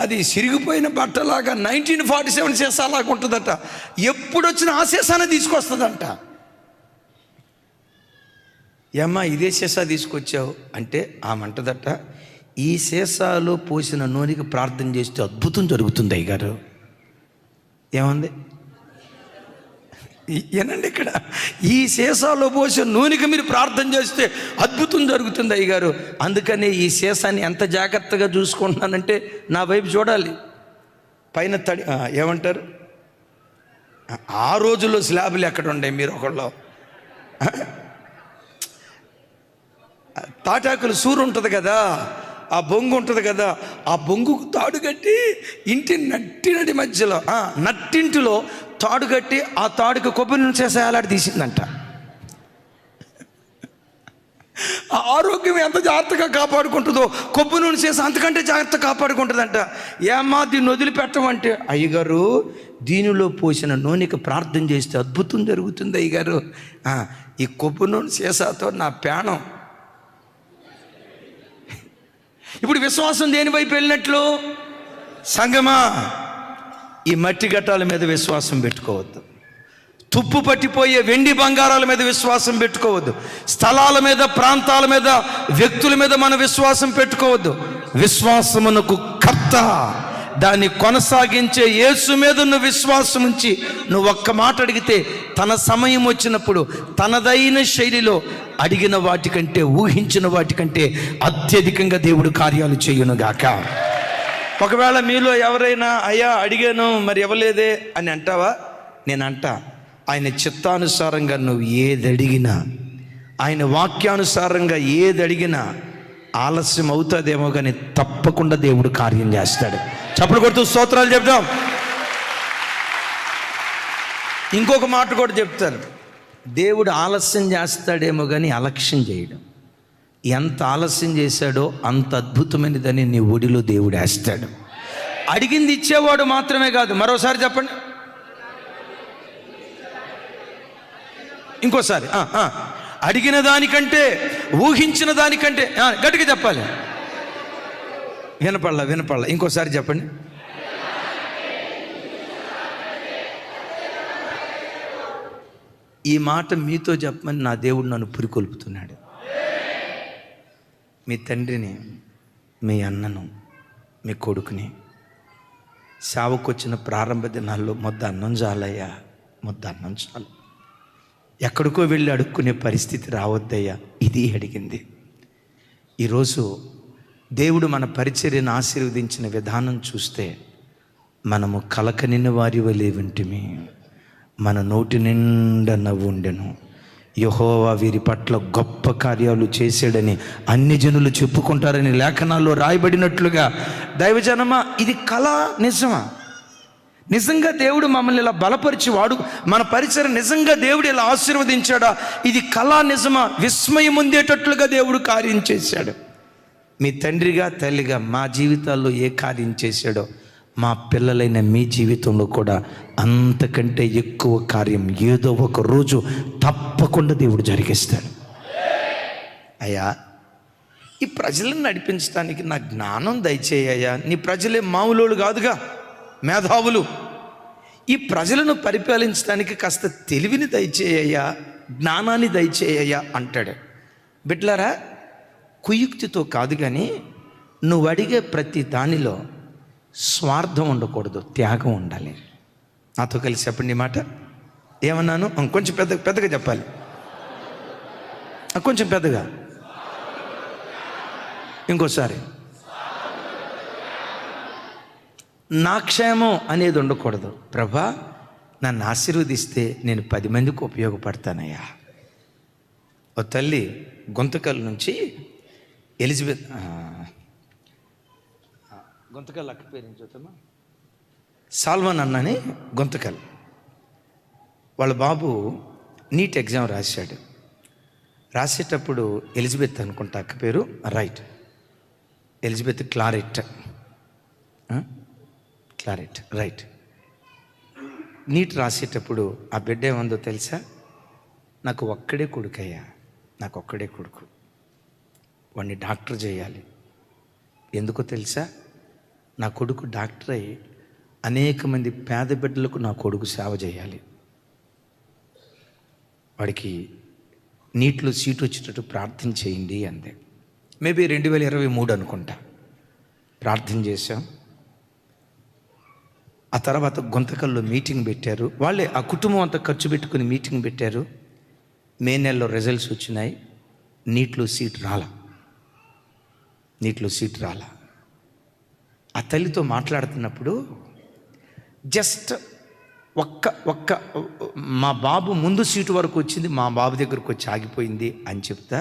S1: అది సిరిగిపోయిన బట్టలాగా 1947 సీసాలాగా ఉంటుందట. ఎప్పుడు వచ్చినా ఆ సీసానే తీసుకొస్తుందంట. ఏమ్మా ఇదే సీసా తీసుకొచ్చావు అంటే ఆమంటదట, ఈ సీసాలో పోసిన నూనెకి ప్రార్థన చేస్తే అద్భుతం జరుగుతుంది అయ్యగారు. ఏమంది? ఏనండి ఇక్కడ ఈ సీసాలో పోసిన నూనెకి మీరు ప్రార్థన చేస్తే అద్భుతం జరుగుతుంది అయ్యగారు. అందుకనే ఈ సీసాని ఎంత జాగ్రత్తగా చూసుకుంటున్నానంటే నా వైపు చూడాలి. పైన తడి ఏమంటారు, ఆ రోజుల్లో స్లాబులు ఎక్కడ ఉండే? మీరు ఒకళ్ళు తాటాకులు సూరు ఉంటుంది కదా, ఆ బొంగు ఉంటుంది కదా, ఆ బొంగుకు తాడు కట్టి ఇంటి నట్టి మధ్యలో నట్టింటిలో తాడు కట్టి ఆ తాడుకి కొబ్బరి నూనె సీసా అలాంటి తీసిందంట. ఆ ఆరోగ్యం ఎంత జాగ్రత్తగా కాపాడుకుంటుందో కొబ్బరి నూనె సీసా అంతకంటే జాగ్రత్తగా కాపాడుకుంటుందంట. ఏమ్మా దీన్ని వదిలిపెట్టమంటే, అయ్యగారు దీనిలో పోసిన నూనెకి ప్రార్థన చేస్తే అద్భుతం జరుగుతుంది అయ్యగారు. ఈ కొబ్బరి నూనె సీసాతో నా ప్రాణం. ఇప్పుడు విశ్వాసం దేని వైపు వెళ్ళినట్లు? సంగమా, ఈ మట్టి ఘట్టాల మీద విశ్వాసం పెట్టుకోవద్దు. తుప్పు పట్టిపోయే వెండి బంగారాల మీద విశ్వాసం పెట్టుకోవద్దు. స్థలాల మీద, ప్రాంతాల మీద, వ్యక్తుల మీద మనం విశ్వాసం పెట్టుకోవద్దు. విశ్వాసమునకు కర్త, దాన్ని కొనసాగించే యేసు మీద నువ్వు విశ్వాసం ఉంచి నువ్వు ఒక్క మాట అడిగితే తన సమయం వచ్చినప్పుడు తనదైన శైలిలో అడిగిన వాటికంటే, ఊహించిన వాటికంటే అత్యధికంగా దేవుడు కార్యాలు చేయునుగాక. ఒకవేళ మీలో ఎవరైనా అయ్యా అడిగాను మరి ఇవ్వలేదే అని అంటావా? నేనంటా, ఆయన చిత్తానుసారంగా నువ్వు ఏది అడిగినా, ఆయన వాక్యానుసారంగా ఏది అడిగినా ఆలస్యం అవుతుందేమో కానీ తప్పకుండా దేవుడు కార్యం చేస్తాడు. చప్పుడు కొడుతూ స్తోత్రాలు చెప్తాం. ఇంకొక మాట కూడా చెప్తాను, దేవుడు ఆలస్యం చేస్తాడేమో కానీ అలక్ష్యం చేయడం. ఎంత ఆలస్యం చేశాడో అంత అద్భుతమైనదని నీ ఒడిలో దేవుడు వేస్తాడు. అడిగింది ఇచ్చేవాడు మాత్రమే కాదు. మరోసారి చెప్పండి, ఇంకోసారి. అడిగిన దానికంటే, ఊహించిన దానికంటే, గట్టిగా చెప్పాలి. వినపడలా. ఇంకోసారి చెప్పండి. ఈ మాట మీతో చెప్పమని నా దేవుడు నన్ను పురికొల్పుతున్నాడు. మీ తండ్రిని, మీ అన్నను, మీ కొడుకుని సేవకొచ్చిన ప్రారంభ దినాల్లో మొద్ద అన్నం చాలయ్యా, మొద్ద అన్నం చాలు, ఎక్కడికో వెళ్ళి అడుక్కునే పరిస్థితి రావద్దయ్యా, ఇది అడిగింది. ఈరోజు దేవుడు మన పరిచర్యను ఆశీర్వదించిన విధానం చూస్తే మనము కలకనిన వారి వలె వింటిమి, మన నోటి నిండా నవ్వు ఉండెను. యెహోవా వీరి పట్ల గొప్ప కార్యాలు చేశాడని అన్ని జనులు చెప్పుకుంటారని లేఖనాల్లో రాయబడినట్లుగా, దైవజనమా ఇది కళ నిజమా? నిజంగా దేవుడు మమ్మల్ని ఇలా బలపరిచి వాడు మన పరిచయం నిజంగా దేవుడు ఇలా ఆశీర్వదించాడా? ఇది కళ నిజమా? విస్మయం ఉండేటట్లుగా దేవుడు కార్యం చేశాడు. మీ తండ్రిగా, తల్లిగా మా జీవితాల్లో ఏ కార్యం చేశాడో మా పిల్లలైన మీ జీవితంలో కూడా అంతకంటే ఎక్కువ కార్యం ఏదో ఒక రోజు తప్పకుండా దేవుడు జరిగిస్తాడు. అయ్యా, ఈ ప్రజలను నడిపించడానికి నా జ్ఞానం దయచేయ్యా. నీ ప్రజలే మామూలు కాదుగా, మేధావులు. ఈ ప్రజలను పరిపాలించడానికి కాస్త తెలివిని దయచేయ్యా, జ్ఞానాన్ని దయచేయ్యా అంటాడు. బిడ్డలారా, కుయుక్తితో కాదు కానీ నువ్వు అడిగే ప్రతి దానిలో స్వార్థం ఉండకూడదు, త్యాగం ఉండాలి. నాతో కలిసి చెప్పండి మాట. ఏమన్నాను? కొంచెం పెద్దగా చెప్పాలి, కొంచెం పెద్దగా. ఇంకోసారి. నా క్షేమం అనేది ఉండకూడదు. ప్రభా, నన్ను ఆశీర్వదిస్తే నేను 10 మందికి ఉపయోగపడతానయ్యా. ఓ తల్లి గుంతకల్ నుంచి ఎలిజబెత్, గుంతకల్ అక్క పేరు ఏం చూద్దామా, సాల్మన్ అన్నని గుంతకల్. వాళ్ళ బాబు నీట్ ఎగ్జామ్ రాశాడు. రాసేటప్పుడు ఎలిజబెత్ అనుకుంటా అక్క పేరు, right, Elizabeth Claret, right. NEET రాసేటప్పుడు ఆ బిడ్డ ఏమందో తెలుసా? నాకు ఒక్కడే కొడుకయ్యా, నాకు ఒక్కడే కొడుకు, వాడిని డాక్టర్ చేయాలి. ఎందుకో తెలుసా? నా కొడుకు డాక్టర్ అయ్యి అనేక మంది పేద బిడ్డలకు నా కొడుకు సేవ చేయాలి. వాడికి నీట్లో సీటు వచ్చేటట్టు ప్రార్థన చేయండి అందే. మేబీ 2023 అనుకుంటా ప్రార్థన చేశాం. ఆ తర్వాత గుంతకల్లో మీటింగ్ పెట్టారు. వాళ్ళే ఆ కుటుంబం అంతా ఖర్చు పెట్టుకుని మీటింగ్ పెట్టారు. మే నెలలో రిజల్ట్స్ వచ్చినాయి. నీట్లో సీట్ రాలా. ఆ తల్లితో మాట్లాడుతున్నప్పుడు జస్ట్ ఒక్క మా బాబు ముందు సీటు వరకు వచ్చింది, మా బాబు దగ్గరకు వచ్చి ఆగిపోయింది అని చెప్తా,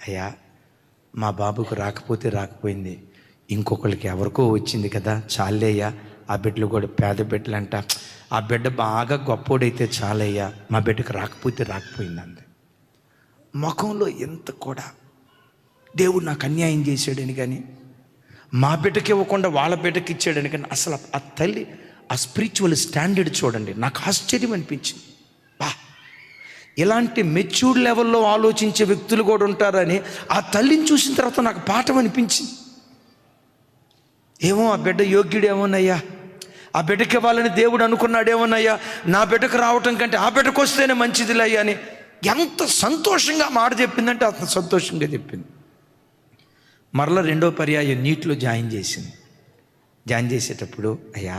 S1: అయ్యా మా బాబుకు రాకపోయింది, ఇంకొకరికి ఎవరికో వచ్చింది కదా, చాలేయ్యా, ఆ బిడ్డలు కూడా పేద బిడ్డలంట, ఆ బిడ్డ బాగా గొప్పోడైతే చాలయ్యా, మా బిడ్డకు రాకపోయింది అంది. ముఖంలో ఎంత కూడా దేవుడు నాకు అన్యాయం చేశాడని కానీ, మా బిడ్డకి ఇవ్వకుండా వాళ్ళ బిడ్డకి ఇచ్చాడని కానీ, అసలు ఆ తల్లి ఆ స్పిరిచువల్ స్టాండర్డ్ చూడండి, నాకు ఆశ్చర్యం అనిపించింది. ఇలాంటి మెచ్యూర్డ్ లెవెల్లో ఆలోచించే వ్యక్తులు కూడా ఉంటారని ఆ తల్లిని చూసిన తర్వాత నాకు పాఠం అనిపించింది. ఏమో ఆ బిడ్డ యోగ్యుడేమోనయ్యా, ఆ బిడ్డకి ఇవ్వాలని దేవుడు అనుకున్నాడేమోనయ్యా, నా బిడ్డకు రావటం కంటే ఆ బిడ్డకు వస్తేనే మంచిదిలే అని ఎంత సంతోషంగా మాట చెప్పిందంటే అంత సంతోషంగా చెప్పింది. మరలా రెండో పర్యాయం నీటిలో జాయిన్ చేసింది. జాయిన్ చేసేటప్పుడు, అయ్యా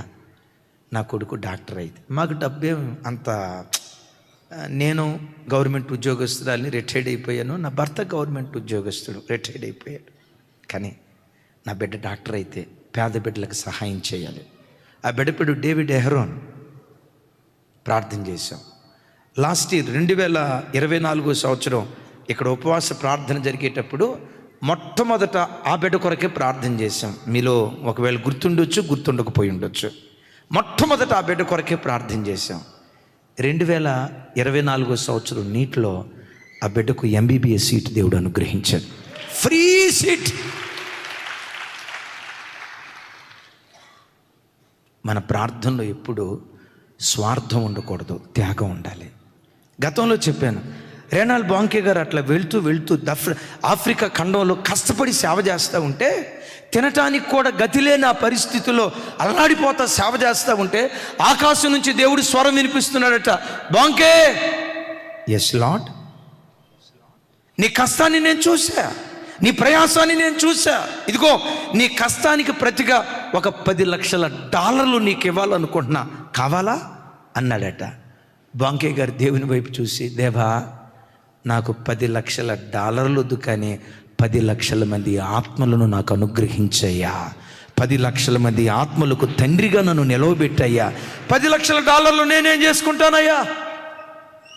S1: నా కొడుకు డాక్టర్ అయితే, మాకు డబ్బేం అంత, నేను గవర్నమెంట్ ఉద్యోగస్తురాలని రిటైర్డ్ అయిపోయాను, నా భర్త గవర్నమెంట్ ఉద్యోగస్తుడు రిటైర్డ్ అయిపోయాడు, కానీ నా బిడ్డ డాక్టర్ అయితే పేద బిడ్డలకు సహాయం చేయాలి. ఆ బిడ్డ పేరు డేవిడ్ ఎహరోన్. ప్రార్థన చేశాం. లాస్ట్ ఇయర్ 2024 సంవత్సరం ఇక్కడ ఉపవాస ప్రార్థన జరిగేటప్పుడు మొట్టమొదట ఆ బిడ్డ కొరకే ప్రార్థన చేశాం. మీలో ఒకవేళ గుర్తుండొచ్చు, గుర్తుండకపోయి ఉండొచ్చు. మొట్టమొదట ఆ బిడ్డ కొరకే ప్రార్థన చేశాం. 2024 సంవత్సరం నీటిలో ఆ బిడ్డకు MBBS సీట్ దేవుడు అనుగ్రహించాడు. Free seat. మన ప్రార్థనలో ఎప్పుడు స్వార్థం ఉండకూడదు, త్యాగం ఉండాలి. గతంలో చెప్పాను, రేనాల్ బాంకే గారు అట్లా వెళ్తూ ఆఫ్రికా ఖండంలో కష్టపడి సేవ చేస్తూ ఉంటే, తినటానికి కూడా గతి లేని ఆ పరిస్థితుల్లో అల్లాడిపోతా సేవ చేస్తూ ఉంటే ఆకాశం నుంచి దేవుడు స్వరం వినిపిస్తున్నాడట, బాంకే, ఎస్ లార్డ్, నీ కష్టాన్ని నేను చూసా, నీ ప్రయాసాన్ని నేను చూసా, ఇదిగో నీ కష్టానికి ప్రతిగా ఒక $10 లక్షల నీకు ఇవ్వాలనుకుంటున్నా, కావాలా అన్నాడట. బాంకే గారు దేవుని వైపు చూసి, దేవా నాకు $10 లక్షల వద్దు, కానీ 10 లక్షల మంది ఆత్మలను నాకు అనుగ్రహించయ్యా, 10 లక్షల మంది ఆత్మలకు తండ్రిగా నన్ను నిలవబెట్టయ్యా, $10 లక్షల నేనేం చేసుకుంటానయ్యా.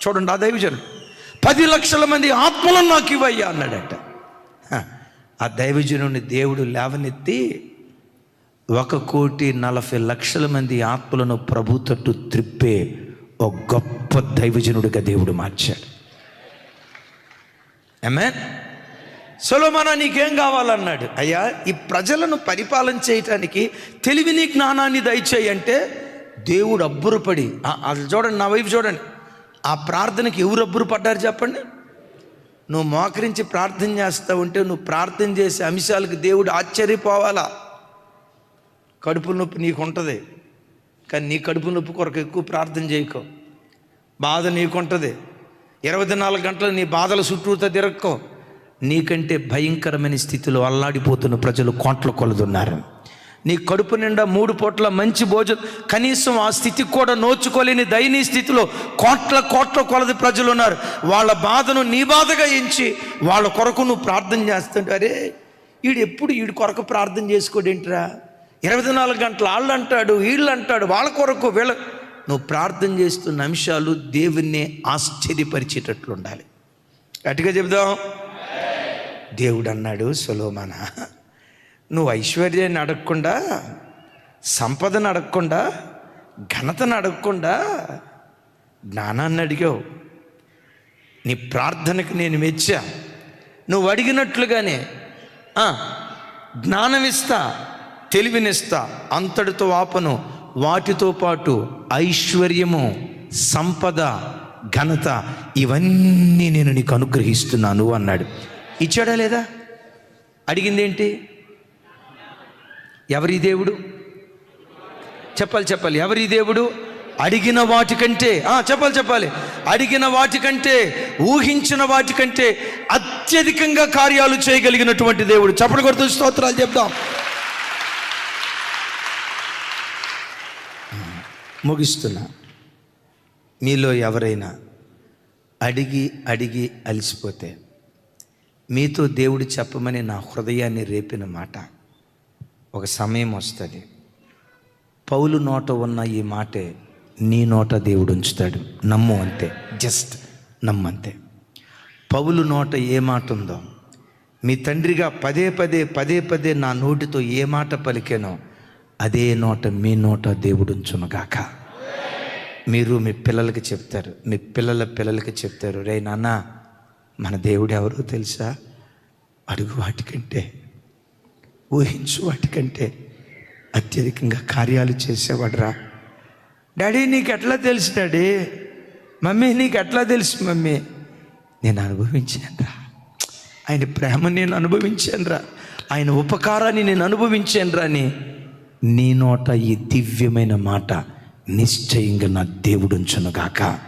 S1: చూడండి ఆ దైవజనుడు, 10 లక్షల మంది ఆత్మలను నాకు ఇవ్వయ్యా అన్నాడట. ఆ దైవజనుని దేవుడు లేవనెత్తి 1,40,00,000 మంది ఆత్మలను ప్రభు తట్టు త్రిప్పే ఒక గొప్ప దైవజనుడిగా దేవుడు మార్చాడు. ఆమేన్. సొలొమోనా నీకేం కావాలన్నాడు. అయ్యా ఈ ప్రజలను పరిపాలన చేయటానికి తెలివిని జ్ఞానాన్ని దయచేయి అంటే దేవుడు అబ్బురపడి, అసలు చూడండి నా వైపు చూడండి, ఆ ప్రార్థనకి ఎవరు అబ్బురపడ్డారు చెప్పండి. నువ్వు మోకరించి ప్రార్థన చేస్తూ ఉంటే నువ్వు ప్రార్థన చేసే అంశాలకు దేవుడు ఆశ్చర్యపోవాలా. కడుపు నొప్పి నీకు ఉంటుంది, కానీ నీ కడుపు నొప్పి కొరకు ఎక్కువ ప్రార్థన చేయకో. బాధ నీకుంటుంది, 24 గంటలు నీ బాధల చుట్టూతో తిరక్కో. నీకంటే భయంకరమైన స్థితిలో అల్లాడిపోతున్న ప్రజలు కోట్ల కొలదున్నారు. నీ కడుపు నిండా 3 పూట్ల మంచి భోజనం, కనీసం ఆ స్థితికి కూడా నోచుకోలేని దయనీయ స్థితిలో కోట్ల కొలది ప్రజలు ఉన్నారు. వాళ్ళ బాధను నీ బాధగా ఎంచి వాళ్ళ కొరకు నువ్వు ప్రార్థన చేస్తుంటే, అరే వీడి కొరకు ప్రార్థన చేసుకోడేంట్రా, 24 గంటలు వాళ్ళు అంటాడు, వీళ్ళు అంటాడు, వాళ్ళ కొరకు వీళ్ళ, నువ్వు ప్రార్థన చేస్తున్న అంశాలు దేవుణ్ణి ఆశ్చర్యపరిచేటట్లు ఉండాలి. గట్టిగా చెబుదాం. దేవుడు అన్నాడు, సొలొమోనా నువ్వు ఐశ్వర్యాన్ని అడగకుండా, సంపదను అడగకుండా, ఘనతను అడగకుండా జ్ఞానాన్ని అడిగావు. నీ ప్రార్థనకు నేను మెచ్చా. నువ్వు అడిగినట్లుగానే జ్ఞానం ఇస్తా, తెలివినిస్తా, అంతటితో ఆపను, వాటితో పాటు ఐశ్వర్యము, సంపద, ఘనత ఇవన్నీ నేను నీకు అనుగ్రహిస్తున్నాను అన్నాడు. ఇచ్చాడా లేదా? అడిగిందేంటి? ఎవరి దేవుడు? చెప్పాలి. ఎవరి దేవుడు? అడిగిన వాటికంటే చెప్పాలి. అడిగిన వాటికంటే, ఊహించిన వాటికంటే అత్యధికంగా కార్యాలు చేయగలిగినటువంటి దేవుడు. చప్పట్లు కొడుతూ స్తోత్రాలు చెప్దాం. ముగిస్తున్నా. మీలో ఎవరైనా అడిగి అలసిపోతే మీతో దేవుడు చెప్పమని నా హృదయాన్ని రేపిన మాట, ఒక సమయం వస్తుంది, పౌలు నోట ఉన్న ఈ మాటే నీ నోట దేవుడు ఉంచుతాడు. నమ్ము అంతే, జస్ట్ నమ్మంతే. పౌలు నోట ఏ మాట ఉందో, మీ తండ్రిగా పదే పదే నా నోటితో ఏ మాట పలికానో అదే నోట మీ నోట దేవుడు ఉంచునుగాక. మీరు మీ పిల్లలకి చెప్తారు, మీ పిల్లలకి చెప్తారు, రే నాన్న మన దేవుడు ఎవరో తెలుసా, అడుగు వాటికంటే, ఊహించు వాటికంటే అత్యధికంగా కార్యాలు చేసేవాడురా. డాడీ నీకు ఎట్లా తెలుసు డాడీ? మమ్మీ నీకు ఎట్లా తెలుసు మమ్మీ? నేను అనుభవించానురా, ఆయన ప్రేమ నేను అనుభవించానురా, ఆయన ఉపకారాన్ని నేను అనుభవించానురా అని నీ నోట ఈ దివ్యమైన మాట నిశ్చయంగా నా దేవుడుంచునుగాక.